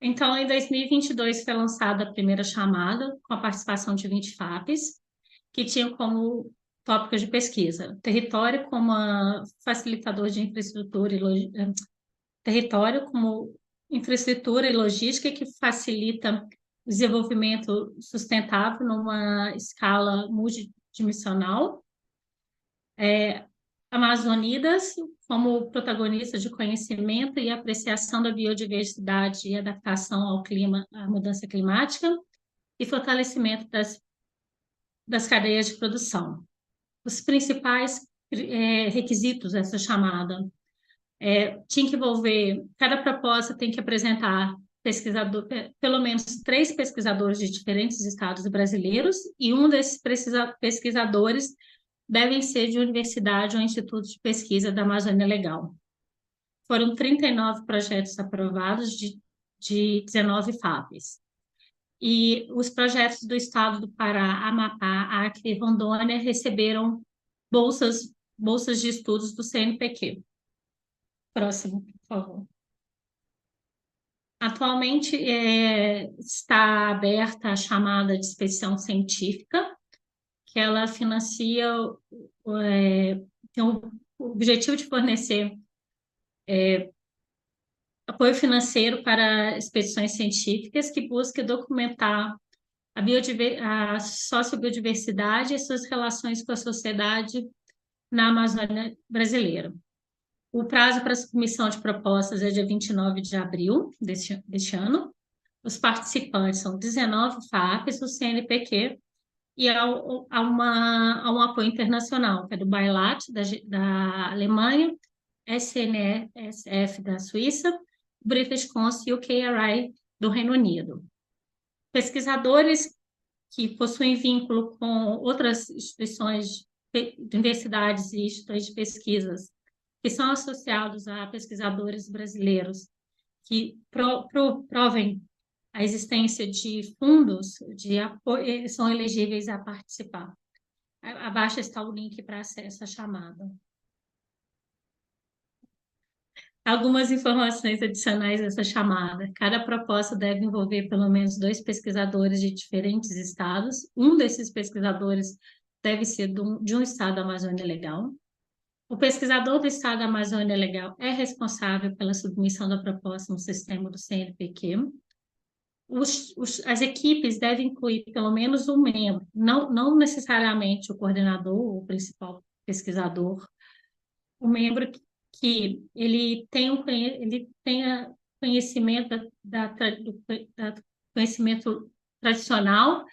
Então, em 2022 foi lançada a primeira chamada, com a participação de 20 FAPs, que tinham como tópicos de pesquisa território como facilitador de infraestrutura e território como infraestrutura e logística que facilita o desenvolvimento sustentável numa escala multidimensional. Amazônidas como protagonista de conhecimento e apreciação da biodiversidade e adaptação ao clima, à mudança climática, e fortalecimento das cadeias de produção. Os principais requisitos dessa chamada tinha que envolver, cada proposta tem que apresentar pelo menos 3 pesquisadores de diferentes estados brasileiros, e um desses pesquisadores devem ser de universidade ou instituto de pesquisa da Amazônia Legal. Foram 39 projetos aprovados de 19 FAPs. E os projetos do estado do Pará, Amapá, Acre e Rondônia receberam bolsas de estudos do CNPq. Próximo, por favor. Atualmente está aberta a chamada de expedição científica, que ela financia, tem o objetivo de fornecer apoio financeiro para expedições científicas que busquem documentar a sociobiodiversidade e suas relações com a sociedade na Amazônia brasileira. O prazo para submissão de propostas é dia 29 de abril deste ano. Os participantes são 19 FAPs, do CNPq, e há um apoio internacional, que é do BILAT, da Alemanha, SNSF da Suíça, British Council e o KRI do Reino Unido. Pesquisadores que possuem vínculo com outras instituições, universidades e instituições de pesquisas, que são associados a pesquisadores brasileiros que provem a existência de fundos de apoio, são elegíveis a participar. Abaixo está o link para acesso à chamada. Algumas informações adicionais dessa chamada. Cada proposta deve envolver pelo menos 2 pesquisadores de diferentes estados. Um desses pesquisadores deve ser de um estado da Amazônia Legal. O pesquisador do estado da Amazônia Legal é responsável pela submissão da proposta no sistema do CNPq. As equipes devem incluir pelo menos um membro, não necessariamente o coordenador ou o principal pesquisador, o membro que ele tenha conhecimento do conhecimento tradicional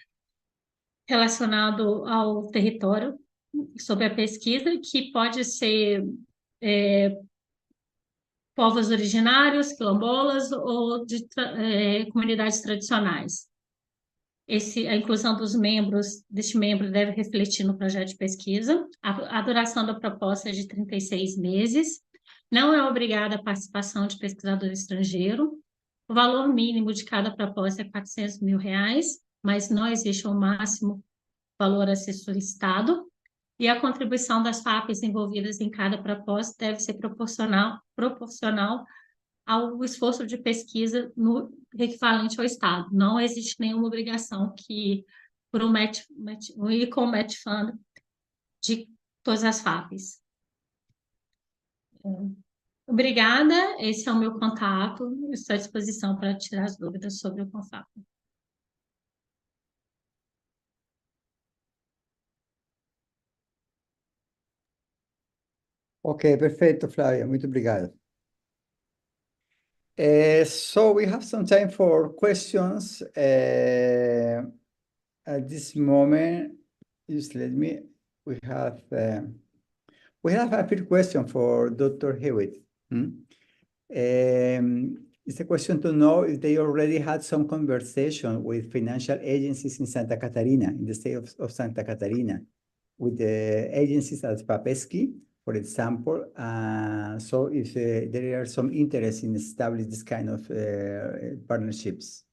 relacionado ao território sobre a pesquisa, que pode ser povos originários, quilombolas ou de comunidades tradicionais. A inclusão deste membro deve refletir no projeto de pesquisa. A duração da proposta é de 36 meses. Não é obrigada a participação de pesquisador estrangeiro. O valor mínimo de cada proposta é R$400 mil, mas não existe um máximo valor a ser solicitado. E a contribuição das FAPs envolvidas em cada propósito deve ser proporcional ao esforço de pesquisa no equivalente ao Estado. Não existe nenhuma obrigação que por um match fund de todas as FAPs. Obrigada, esse é o meu contato, estou à disposição para tirar as dúvidas sobre o CONFAP. Ok, perfeito, Flávia. Muito obrigado. So we have some time for questions at this moment. Just let me. We have a few questions for Dr. Hewitt. It's a question to know if they already had some conversation with financial agencies in Santa Catarina, in the state of Santa Catarina, with the agencies at FAPESCI, for example. So if there are some interest in establishing this kind of partnerships.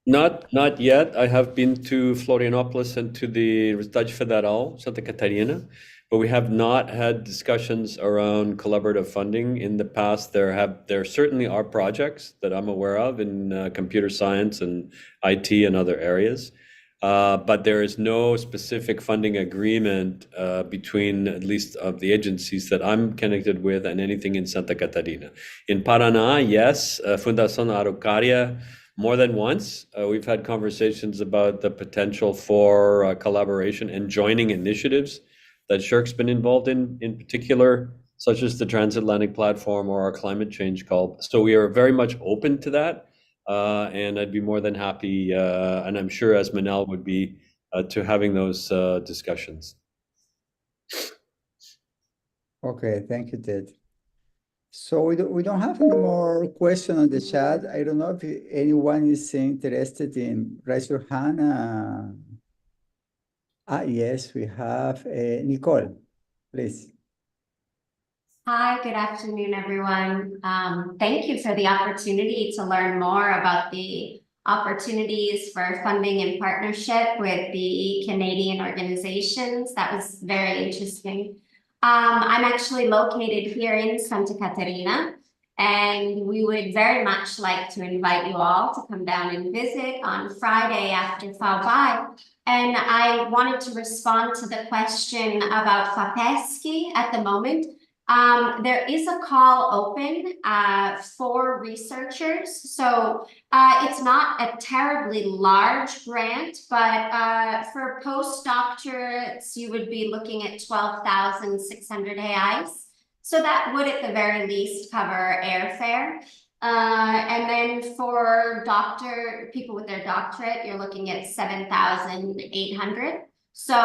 Not yet. I have been to Florianópolis and to the Universidade Federal, Santa Catarina, but we have not had discussions around collaborative funding in the past. There certainly are projects that I'm aware of in computer science and IT and other areas, but there is no specific funding agreement between at least of the agencies that I'm connected with and anything in Santa Catarina. In Paraná, yes, Fundação Araucária, more than once. We've had conversations about the potential for collaboration and joining initiatives that SSHRC's been involved in particular, such as the Transatlantic Platform or our climate change call. So we are very much open to that. And I'd be more than happy, and I'm sure as Manal would be, to having those discussions. Okay, thank you, Ted. So we don't have any more questions on the chat. I don't know if anyone is interested in raise your hand. Yes, we have Nicole, please. Hi, good afternoon, everyone. Thank you for the opportunity to learn more about the opportunities for funding in partnership with the Canadian organizations. That was very interesting. I'm actually located here in Santa Catarina, and we would very much like to invite you all to come down and visit on Friday after FAUBI. And I wanted to respond to the question about FAPESCI at the moment. There is a call open for researchers. So it's not a terribly large grant, but for postdoctorates, you would be looking at 12,600 reais. So that would at the very least cover airfare. And then for people with their doctorate, you're looking at 7,800. So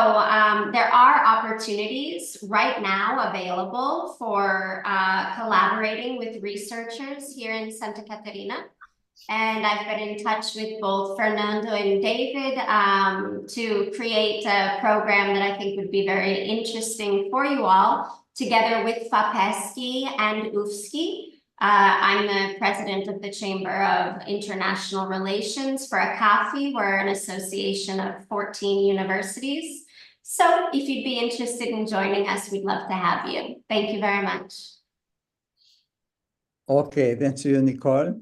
there are opportunities right now available for collaborating with researchers here in Santa Catarina. And I've been in touch with both Fernando and David to create a program that I think would be very interesting for you all, together with FAPESCI and UFSCI. I'm the president of the Chamber of International Relations for ACAFI. We're an association of 14 universities. So if you'd be interested in joining us, we'd love to have you. Thank you very much. Okay, thank you, Nicole.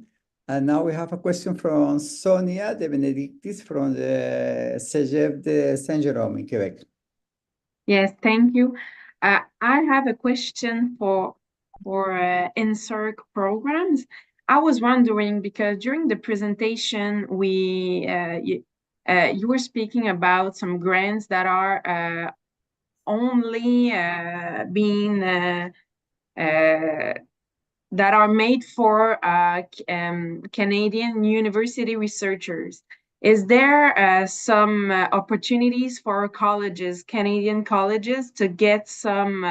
And now we have a question from Sonia de Benedictis from the CEGEP de Saint-Jérôme in Quebec. Yes, thank you. I have a question for NSERC programs. I was wondering, because during the presentation, you were speaking about some grants that are only being that are made for Canadian university researchers. Is there some opportunities for colleges, Canadian colleges, to get some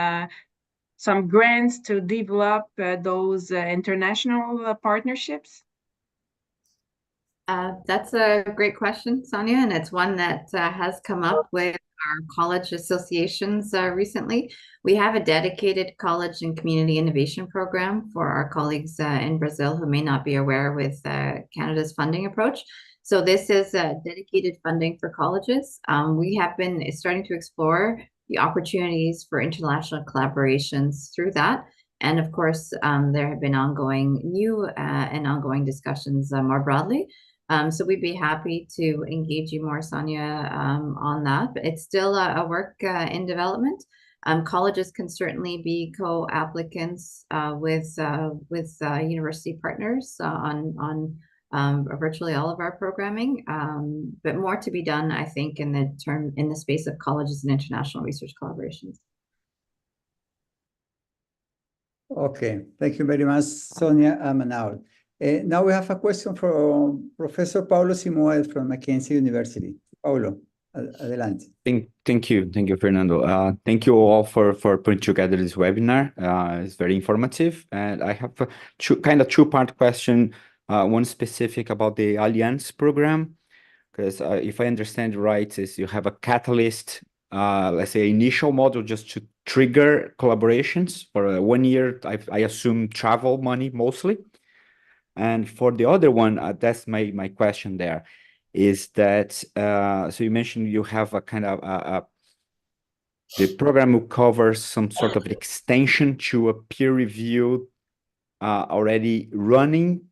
grants to develop those international partnerships? That's a great question, Sonia, and it's one that has come up with our college associations recently. We have a dedicated college and community innovation program for our colleagues in Brazil who may not be aware with Canada's funding approach. So this is dedicated funding for colleges. We have been starting to explore the opportunities for international collaborations through that. And of course, there have been ongoing new and ongoing discussions more broadly. So we'd be happy to engage you more, Sonia, on that. But it's still a work in development. Colleges can certainly be co-applicants with university partners on virtually all of our programming, but more to be done, I think, in the space of colleges and international research collaborations. Okay, thank you very much, Sonia Manal. Now we have a question from Professor Paulo Simoes from Mackenzie University. Paulo, adelante. Thank you, Fernando. Thank you all for putting together this webinar. It's very informative, and I have a two-part question. One specific about the Alliance program, because if I understand right, is you have a catalyst, let's say initial model just to trigger collaborations for 1 year. I assume travel money mostly. And for the other one, that's my question there, is that, so you mentioned you have a kind of, the program will cover some sort of extension to a peer review already running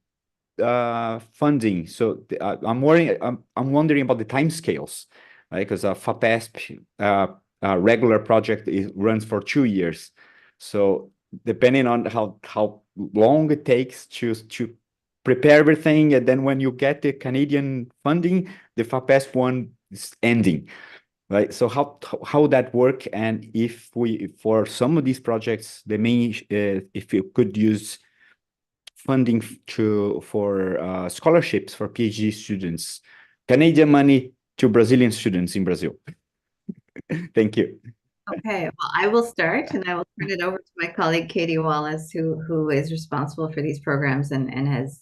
funding. So I'm wondering about the timescales, right? Because a FAPESP regular project runs for 2 years. So depending on how long it takes to prepare everything, and then when you get the Canadian funding, the FAPESP one is ending, right? So how that work, and if for some of these projects, if you could use funding for scholarships for PhD students, Canadian money to Brazilian students in Brazil. Thank you. Okay, well, I will start, and I will turn it over to my colleague Katie Wallace, who is responsible for these programs and has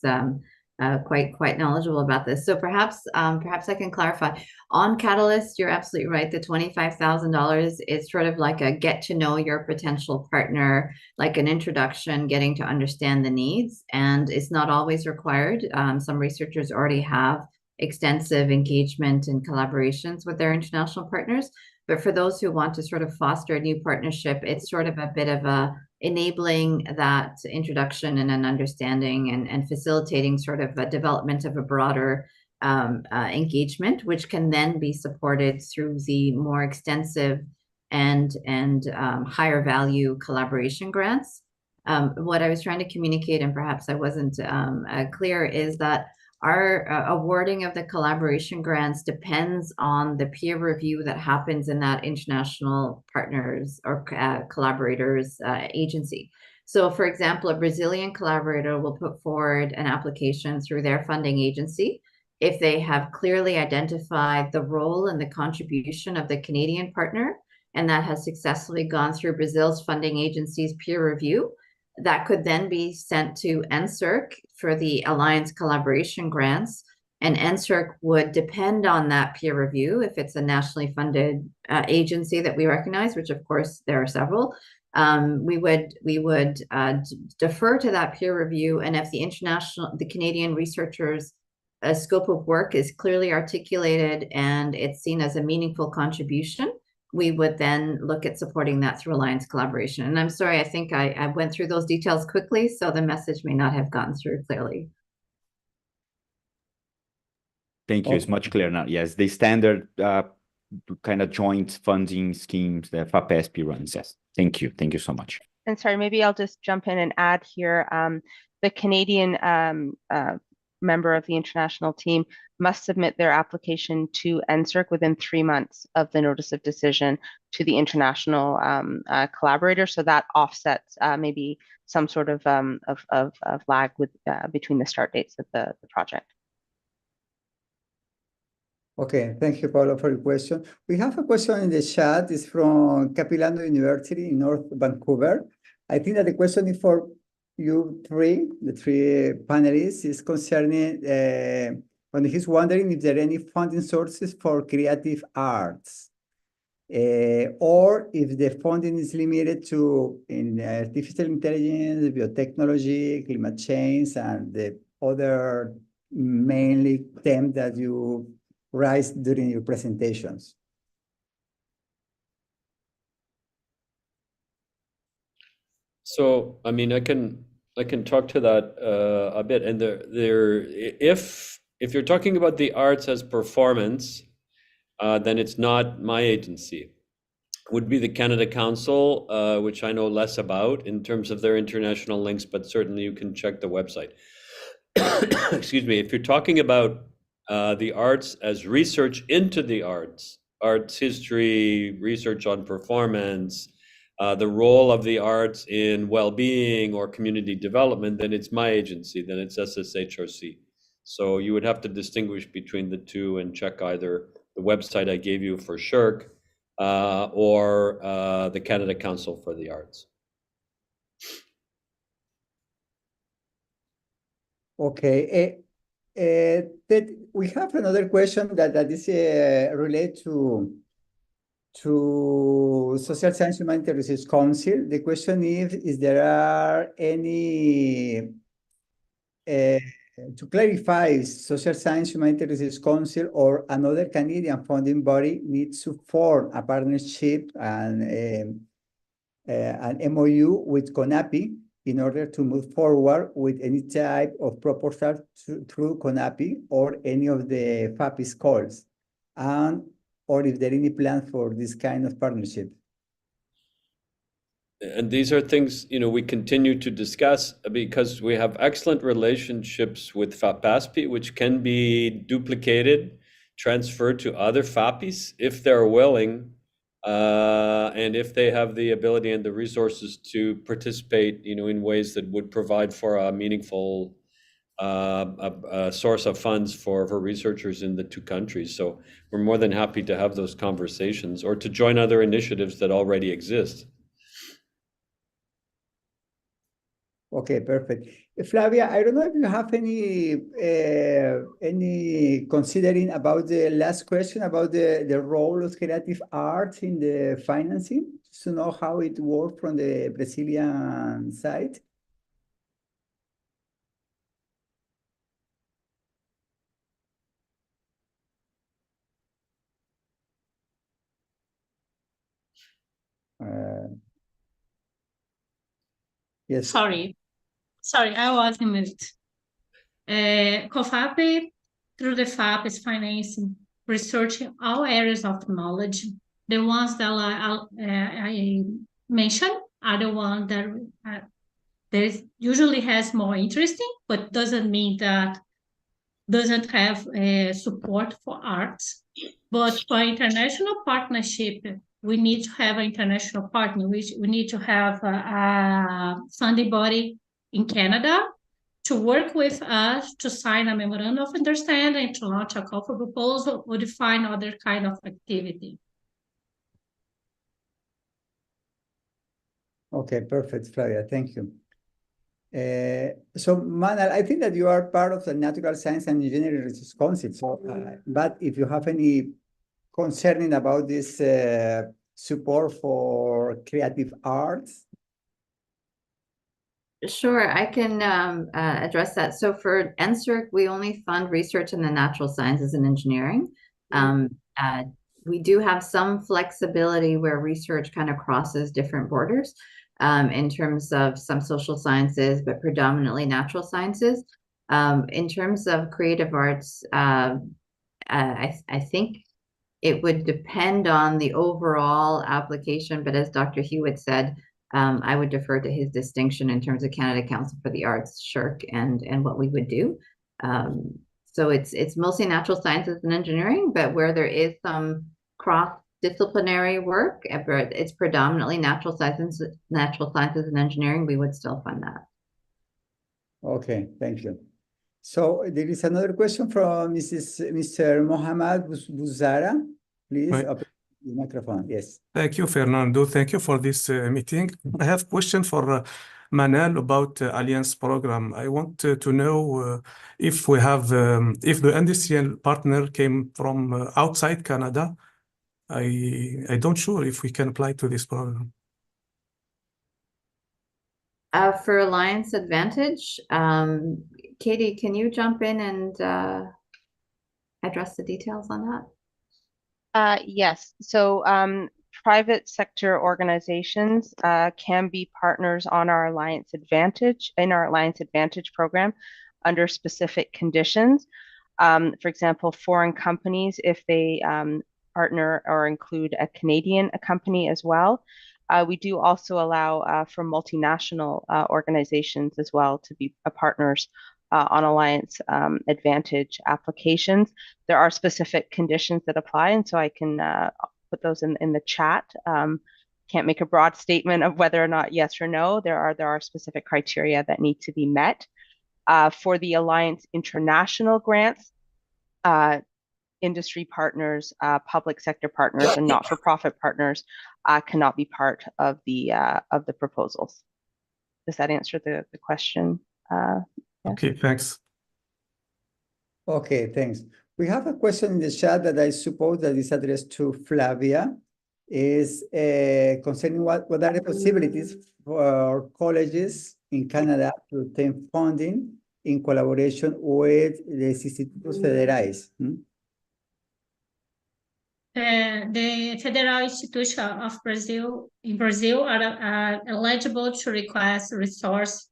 quite knowledgeable about this. So perhaps I can clarify. On Catalyst, you're absolutely right. The $25,000 is sort of like a get to know your potential partner, like an introduction, getting to understand the needs, and it's not always required. Some researchers already have extensive engagement and collaborations with their international partners. But for those who want to sort of foster a new partnership, it's sort of a bit of a enabling that introduction and an understanding and facilitating sort of a development of a broader engagement, which can then be supported through the more extensive and higher value collaboration grants. What I was trying to communicate, and perhaps I wasn't clear, is that our awarding of the collaboration grants depends on the peer review that happens in that international partners or collaborators agency. So for example, a Brazilian collaborator will put forward an application through their funding agency if they have clearly identified the role and the contribution of the Canadian partner, and that has successfully gone through Brazil's funding agency's peer review. That could then be sent to NSERC for the Alliance collaboration grants, and NSERC would depend on that peer review. If it's a nationally funded agency that we recognize, which of course there are several, we would defer to that peer review, and if the Canadian researchers' scope of work is clearly articulated and it's seen as a meaningful contribution, we would then look at supporting that through Alliance collaboration. And I'm sorry, I think I went through those details quickly, so the message may not have gotten through clearly. Thank you. It's much clearer now. Yes, the standard kind of joint funding schemes that FAPESP runs. Yes, thank you. Thank you so much. And sorry, maybe I'll just jump in and add here. The Canadian member of the international team must submit their application to NSERC within 3 months of the notice of decision to the international collaborator. So that offsets maybe some sort of lag between the start dates of the project. Okay, thank you, Paulo, for your question. We have a question in the chat. It's from Capilano University in North Vancouver. I think that the question is for you three, the three panelists, is concerning when he's wondering if there are any funding sources for creative arts. or if the funding is limited to in artificial intelligence, biotechnology, climate change, and the other mainly themes that you raised during your presentations. So, I mean, I can talk to that a bit. And if you're talking about the arts as performance, then it's not my agency. It would be the Canada Council, which I know less about in terms of their international links, but certainly you can check the website. Excuse me. If you're talking about the arts as research into the arts history, research on performance, the role of the arts in well-being or community development, then it's my agency, then it's SSHRC. So you would have to distinguish between the two and check either the website I gave you for SSHRC or the Canada Council for the Arts. Okay. We have another question that is related to Social Science Humanitarian Research Council. The question is there are any, to clarify, Social Science Humanitarian Research Council or another Canadian funding body needs to form a partnership and an MOU with CONAPI in order to move forward with any type of proposal through CONAPI or any of the FAPIS calls, or if there are any plans for this kind of partnership. And these are things, we continue to discuss because we have excellent relationships with FAPASPI, which can be duplicated, transferred to other FAPIs if they're willing, and if they have the ability and the resources to participate, in ways that would provide for a meaningful source of funds for researchers in the two countries. So we're more than happy to have those conversations or to join other initiatives that already exist. Okay, perfect. Flavia, I don't know if you have any considering about the last question about the role of creative arts in the financing, just to know how it works from the Brazilian side. Yes. Sorry, I was in mute. COFAPI, through the FAP, is financing research in all areas of knowledge. The ones that I mentioned are the ones that usually has more interest in, but doesn't mean that doesn't have support for arts. But for international partnership, we need to have an international partner. We need to have a funding body in Canada to work with us to sign a memorandum of understanding, to launch a call for proposal, or define other kind of activity. Okay, perfect, Flavia. Thank you. So, Manuel, I think that you are part of the Natural Science and Engineering Research Council. So, but if you have any concerning about this support for creative arts. Sure, I can address that. So for NSERC, we only fund research in the natural sciences and engineering. We do have some flexibility where research kind of crosses different borders in terms of some social sciences, but predominantly natural sciences. In terms of creative arts, I think it would depend on the overall application, but as Dr. Hewitt said, I would defer to his distinction in terms of Canada Council for the Arts, SSHRC, and what we would do. So it's mostly natural sciences and engineering, but where there is some cross-disciplinary work, it's predominantly natural sciences and engineering, we would still fund that. Okay, thank you. So there is another question from Mr. Mohammad Buzara. Please open the microphone. Yes. Thank you, Fernando. Thank you for this meeting. I have a question for Manal about Alliance program. I want to know if we have, if the industrial partner came from outside Canada, I don't sure if we can apply to this program. For Alliance Advantage, Katie, can you jump in and address the details on that? Yes. So private sector organizations can be partners on our Alliance Advantage, in our Alliance Advantage program under specific conditions. For example, foreign companies, if they partner or include a Canadian company as well. We do also allow for multinational organizations as well to be partners on Alliance Advantage applications. There are specific conditions that apply, and so I can put those in the chat. Can't make a broad statement of whether or not yes or no. There are specific criteria that need to be met. For the Alliance International grants, industry partners, public sector partners, and not-for-profit partners cannot be part of the proposals. Does that answer the question? Yeah. Okay, thanks. Okay, thanks. We have a question in the chat that I suppose that is addressed to Flavia, is concerning what are the possibilities for colleges in Canada to obtain funding in collaboration with the Institutos Federais. The Federal Institution of Brazil in Brazil are eligible to request resource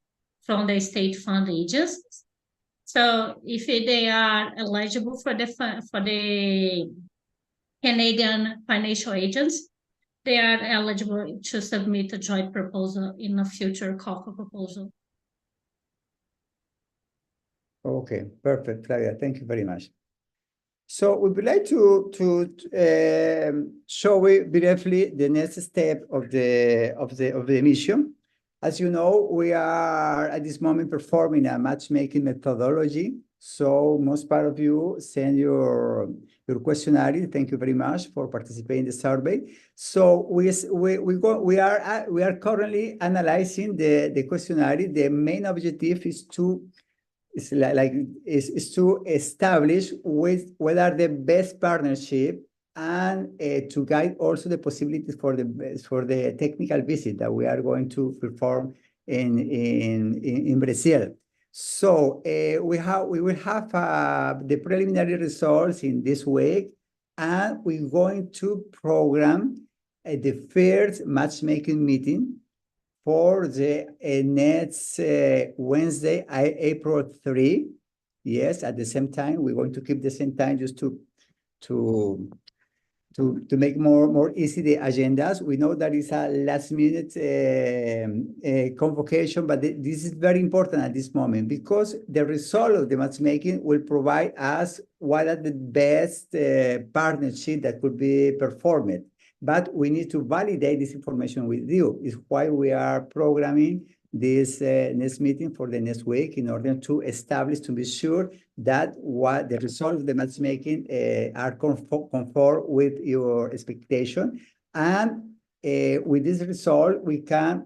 from the state fund agencies. So if they are eligible for the Canadian financial agents, they are eligible to submit a joint proposal in a future call for proposal. Okay, perfect, Flavia. Thank you very much. So we would like to show you briefly the next step of the mission. As you know, we are at this moment performing a matchmaking methodology. So most part of you send your questionnaire. Thank you very much for participating in the survey. So we are currently analyzing the questionnaire. The main objective is to establish what are the best partnership and to guide also the possibilities for the technical visit that we are going to perform in Brazil. So we will have the preliminary results in this week, and we're going to program the first matchmaking meeting for the next Wednesday, April 3. Yes, at the same time, we're going to keep the same time just to make more easy the agendas. We know that it's a last minute convocation, but this is very important at this moment because the result of the matchmaking will provide us what are the best partnership that could be performed. But we need to validate this information with you. It's why we are programming this next meeting for the next week in order to establish, to be sure that what the results of the matchmaking are conform with your expectation. And with this result, we can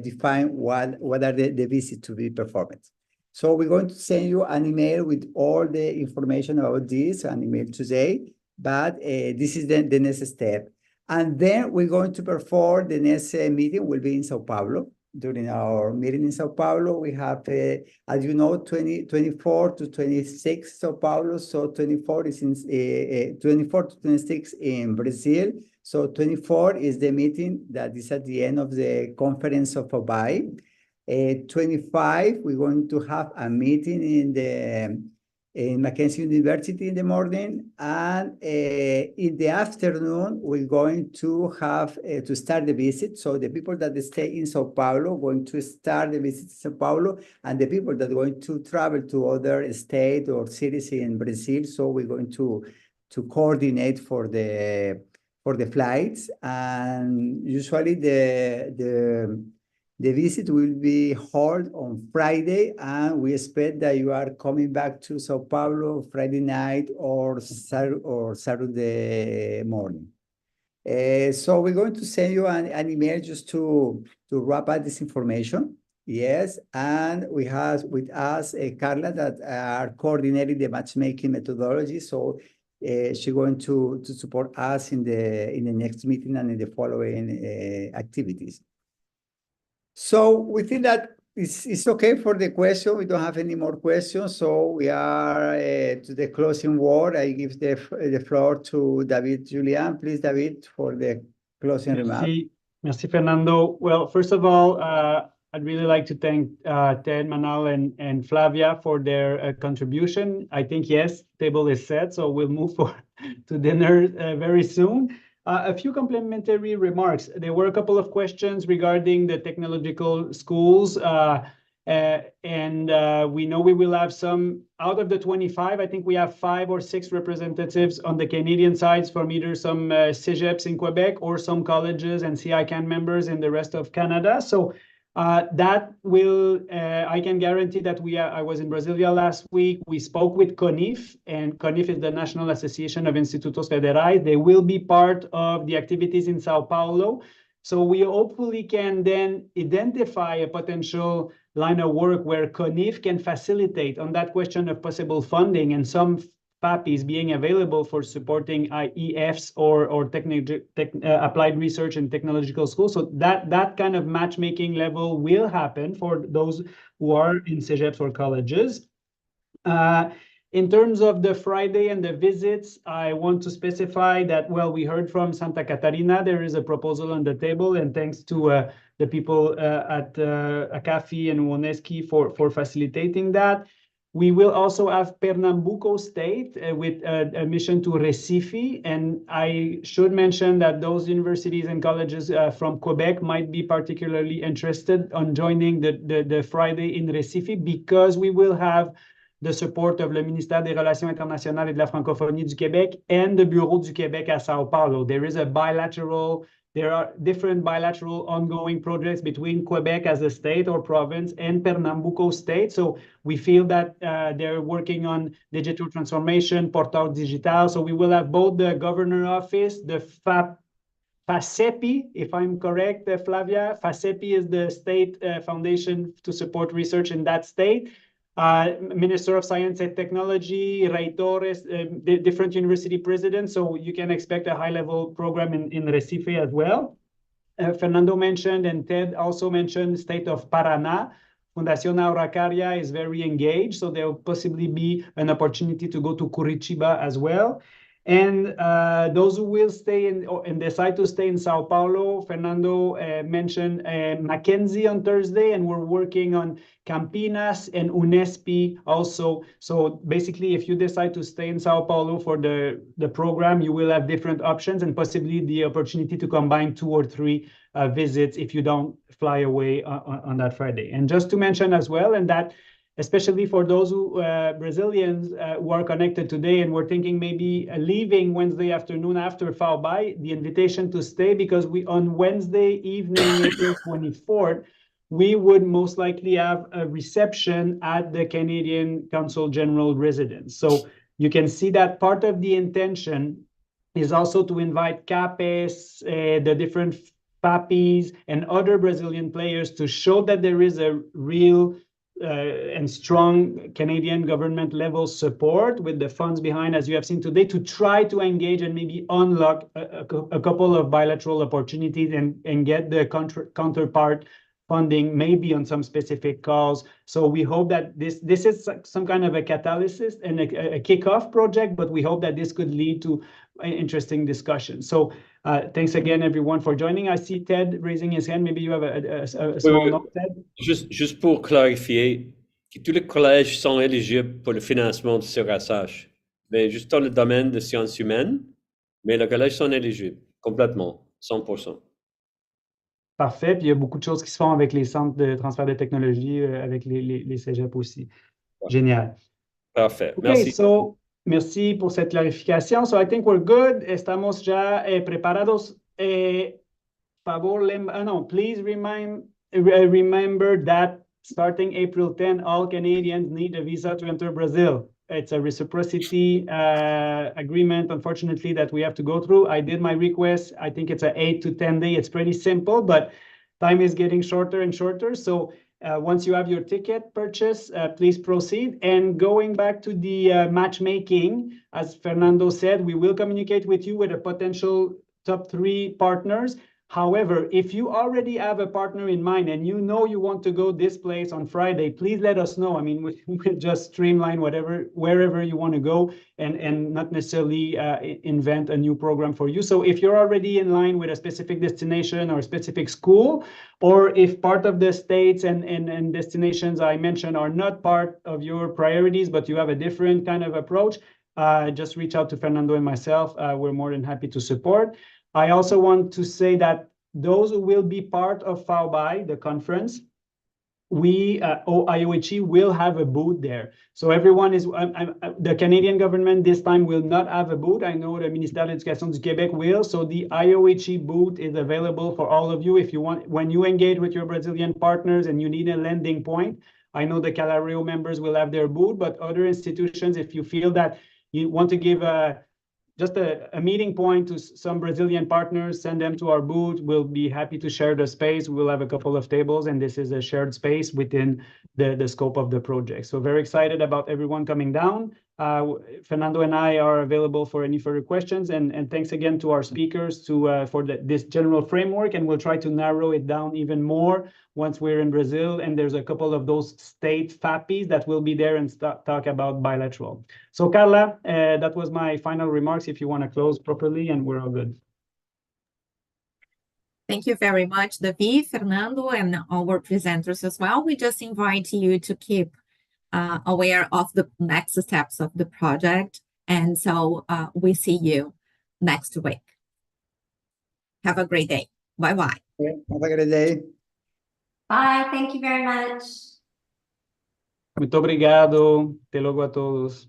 define what are the visits to be performed. So we're going to send you an email with all the information about this, an email today. But this is the next step. And then we're going to perform the next meeting will be in Sao Paulo. During our meeting in Sao Paulo, we have, as you know, 24 to 26 Sao Paulo. So 24 is in 24 to 26 in Brazil. So 24 is the meeting that is at the end of the conference of OBAI. 25, we're going to have a meeting in Mackenzie University in the morning, and in the afternoon, we're going to have to start the visit. So the people that stay in Sao Paulo are going to start the visit in Sao Paulo, and the people that are going to travel to other states or cities in Brazil. So we're going to coordinate for the flights, and usually the visit will be held on Friday, and we expect that you are coming back to Sao Paulo Friday night or Saturday morning. So we're going to send you an email just to wrap up this information. Yes, and we have with us Carla that are coordinating the matchmaking methodology. So she's going to support us in the next meeting and in the following activities. So we think that it's okay for the question. We don't have any more questions. So we are to the closing word. I give the floor to David Julian. Please, David, for the closing remarks. Merci, Fernando. Well, first of all, I'd really like to thank Ted, Manal, and Flavia for their contribution. I think, yes, table is set, so we'll move to dinner very soon. A few complementary remarks. There were a couple of questions regarding the technological schools, and we know we will have some out of the 25. I think we have 5 or 6 representatives on the Canadian sides from either some CEGEPs in Quebec or some colleges and CICAN members in the rest of Canada. So that will, I can guarantee that I was in Brasilia last week. We spoke with CONIF, and CONIF is the National Association of Institutos Federais. They will be part of the activities in Sao Paulo. So we hopefully can then identify a potential line of work where CONIF can facilitate on that question of possible funding and some FAPIs being available for supporting EFs or applied research and technological schools. So that kind of matchmaking level will happen for those who are in CEGEPs or colleges. In terms of the Friday and the visits, I want to specify that, well, we heard from Santa Catarina, there is a proposal on the table, and thanks to the people at ACAFI and UNESCI for facilitating that. We will also have Pernambuco State with a mission to Recife. And I should mention that those universities and colleges from Quebec might be particularly interested on joining the Friday in Recife, because we will have the support of le Ministère des Relations Internationales et de la Francophonie du Québec and the Bureau du Québec à Sao Paulo. There are different bilateral ongoing projects between Quebec as a state or province and Pernambuco State. So we feel that they're working on digital transformation, Portal Digital. So we will have both the Governor Office, the FACEPI, if I'm correct, Flavia. FACEPI is the state foundation to support research in that state. Minister of Science and Technology, Reitores, different university presidents. So you can expect a high-level program in Recife as well. Fernando mentioned, and Ted also mentioned, state of Paraná. Fundación Araucaria is very engaged, so there will possibly be an opportunity to go to Curitiba as well. And those who will stay and decide to stay in Sao Paulo, Fernando mentioned Mackenzie on Thursday, and we're working on Campinas and UNESP also. So basically, if you decide to stay in Sao Paulo for the program, you will have different options and possibly the opportunity to combine 2 or 3 visits if you don't fly away on that Friday. And just to mention as well, and that especially for those Brazilians who are connected today and we're thinking maybe leaving Wednesday afternoon after FAUBAI, the invitation to stay, because on Wednesday evening, April 24th, we would most likely have a reception at the Canadian Consul General residence. So you can see that part of the intention is also to invite CAPES, the different FAPIs, and other Brazilian players to show that there is a real and strong Canadian government level support with the funds behind, as you have seen today, to try to engage and maybe unlock a couple of bilateral opportunities and get the counterpart funding maybe on some specific calls. So we hope that this is some kind of a catalyst and a kickoff project, but we hope that this could lead to interesting discussion. So thanks again, everyone, for joining. I see Ted raising his hand. Maybe you have a small note, Ted? Juste pour clarifier, que tous les collèges sont éligibles pour le financement du CRSH. Mais juste dans le domaine des sciences humaines, mais les collèges sont éligibles complètement, 100%. Parfait. Puis il y a beaucoup de choses qui se font avec les centres de transfert de technologie, avec les cégeps aussi. Ouais. Génial. Parfait. Okay, merci. So, merci pour cette clarificación. So I think we're good. Estamos ya preparados. Please remember that starting April 10, all Canadians need a visa to enter Brazil. It's a reciprocity agreement, unfortunately, that we have to go through. I did my request. I think it's an 8 to 10 day. It's pretty simple, but time is getting shorter and shorter. So once you have your ticket purchase, please proceed. And going back to the matchmaking, as Fernando said, we will communicate with you with a potential top 3 partners. However, if you already have a partner in mind and you know you want to go this place on Friday, please let us know. I mean, we'll just streamline wherever you want to go and not necessarily invent a new program for you. So if you're already in line with a specific destination or a specific school, or if part of the states and destinations I mentioned are not part of your priorities, but you have a different kind of approach, just reach out to Fernando and myself. We're more than happy to support. I also want to say that those who will be part of FAUBAI, the conference, we, IOHE, will have a booth there. So everyone is, the Canadian government this time will not have a booth. I know the Ministère de l'Éducation du Québec will. So the IOHE booth is available for all of you if you want, when you engage with your Brazilian partners and you need a landing point. I know the Calabrio members will have their booth, but other institutions, if you feel that you want to give just a meeting point to some Brazilian partners, send them to our booth. We'll be happy to share the space. We'll have a couple of tables, and this is a shared space within the scope of the project. So very excited about everyone coming down. Fernando and I are available for any further questions, and thanks again to our speakers for this general framework, and we'll try to narrow it down even more once we're in Brazil, and there's a couple of those state FAPIs that will be there and talk about bilateral. So Carla, that was my final remarks if you want to close properly, and we're all good. Thank you very much, David, Fernando, and our presenters as well. We just invite you to keep aware of the next steps of the project. And so we see you next week. Have a great day. Bye-bye. Have a great day. Bye. Thank you very much. Muito obrigado. Até logo a todos.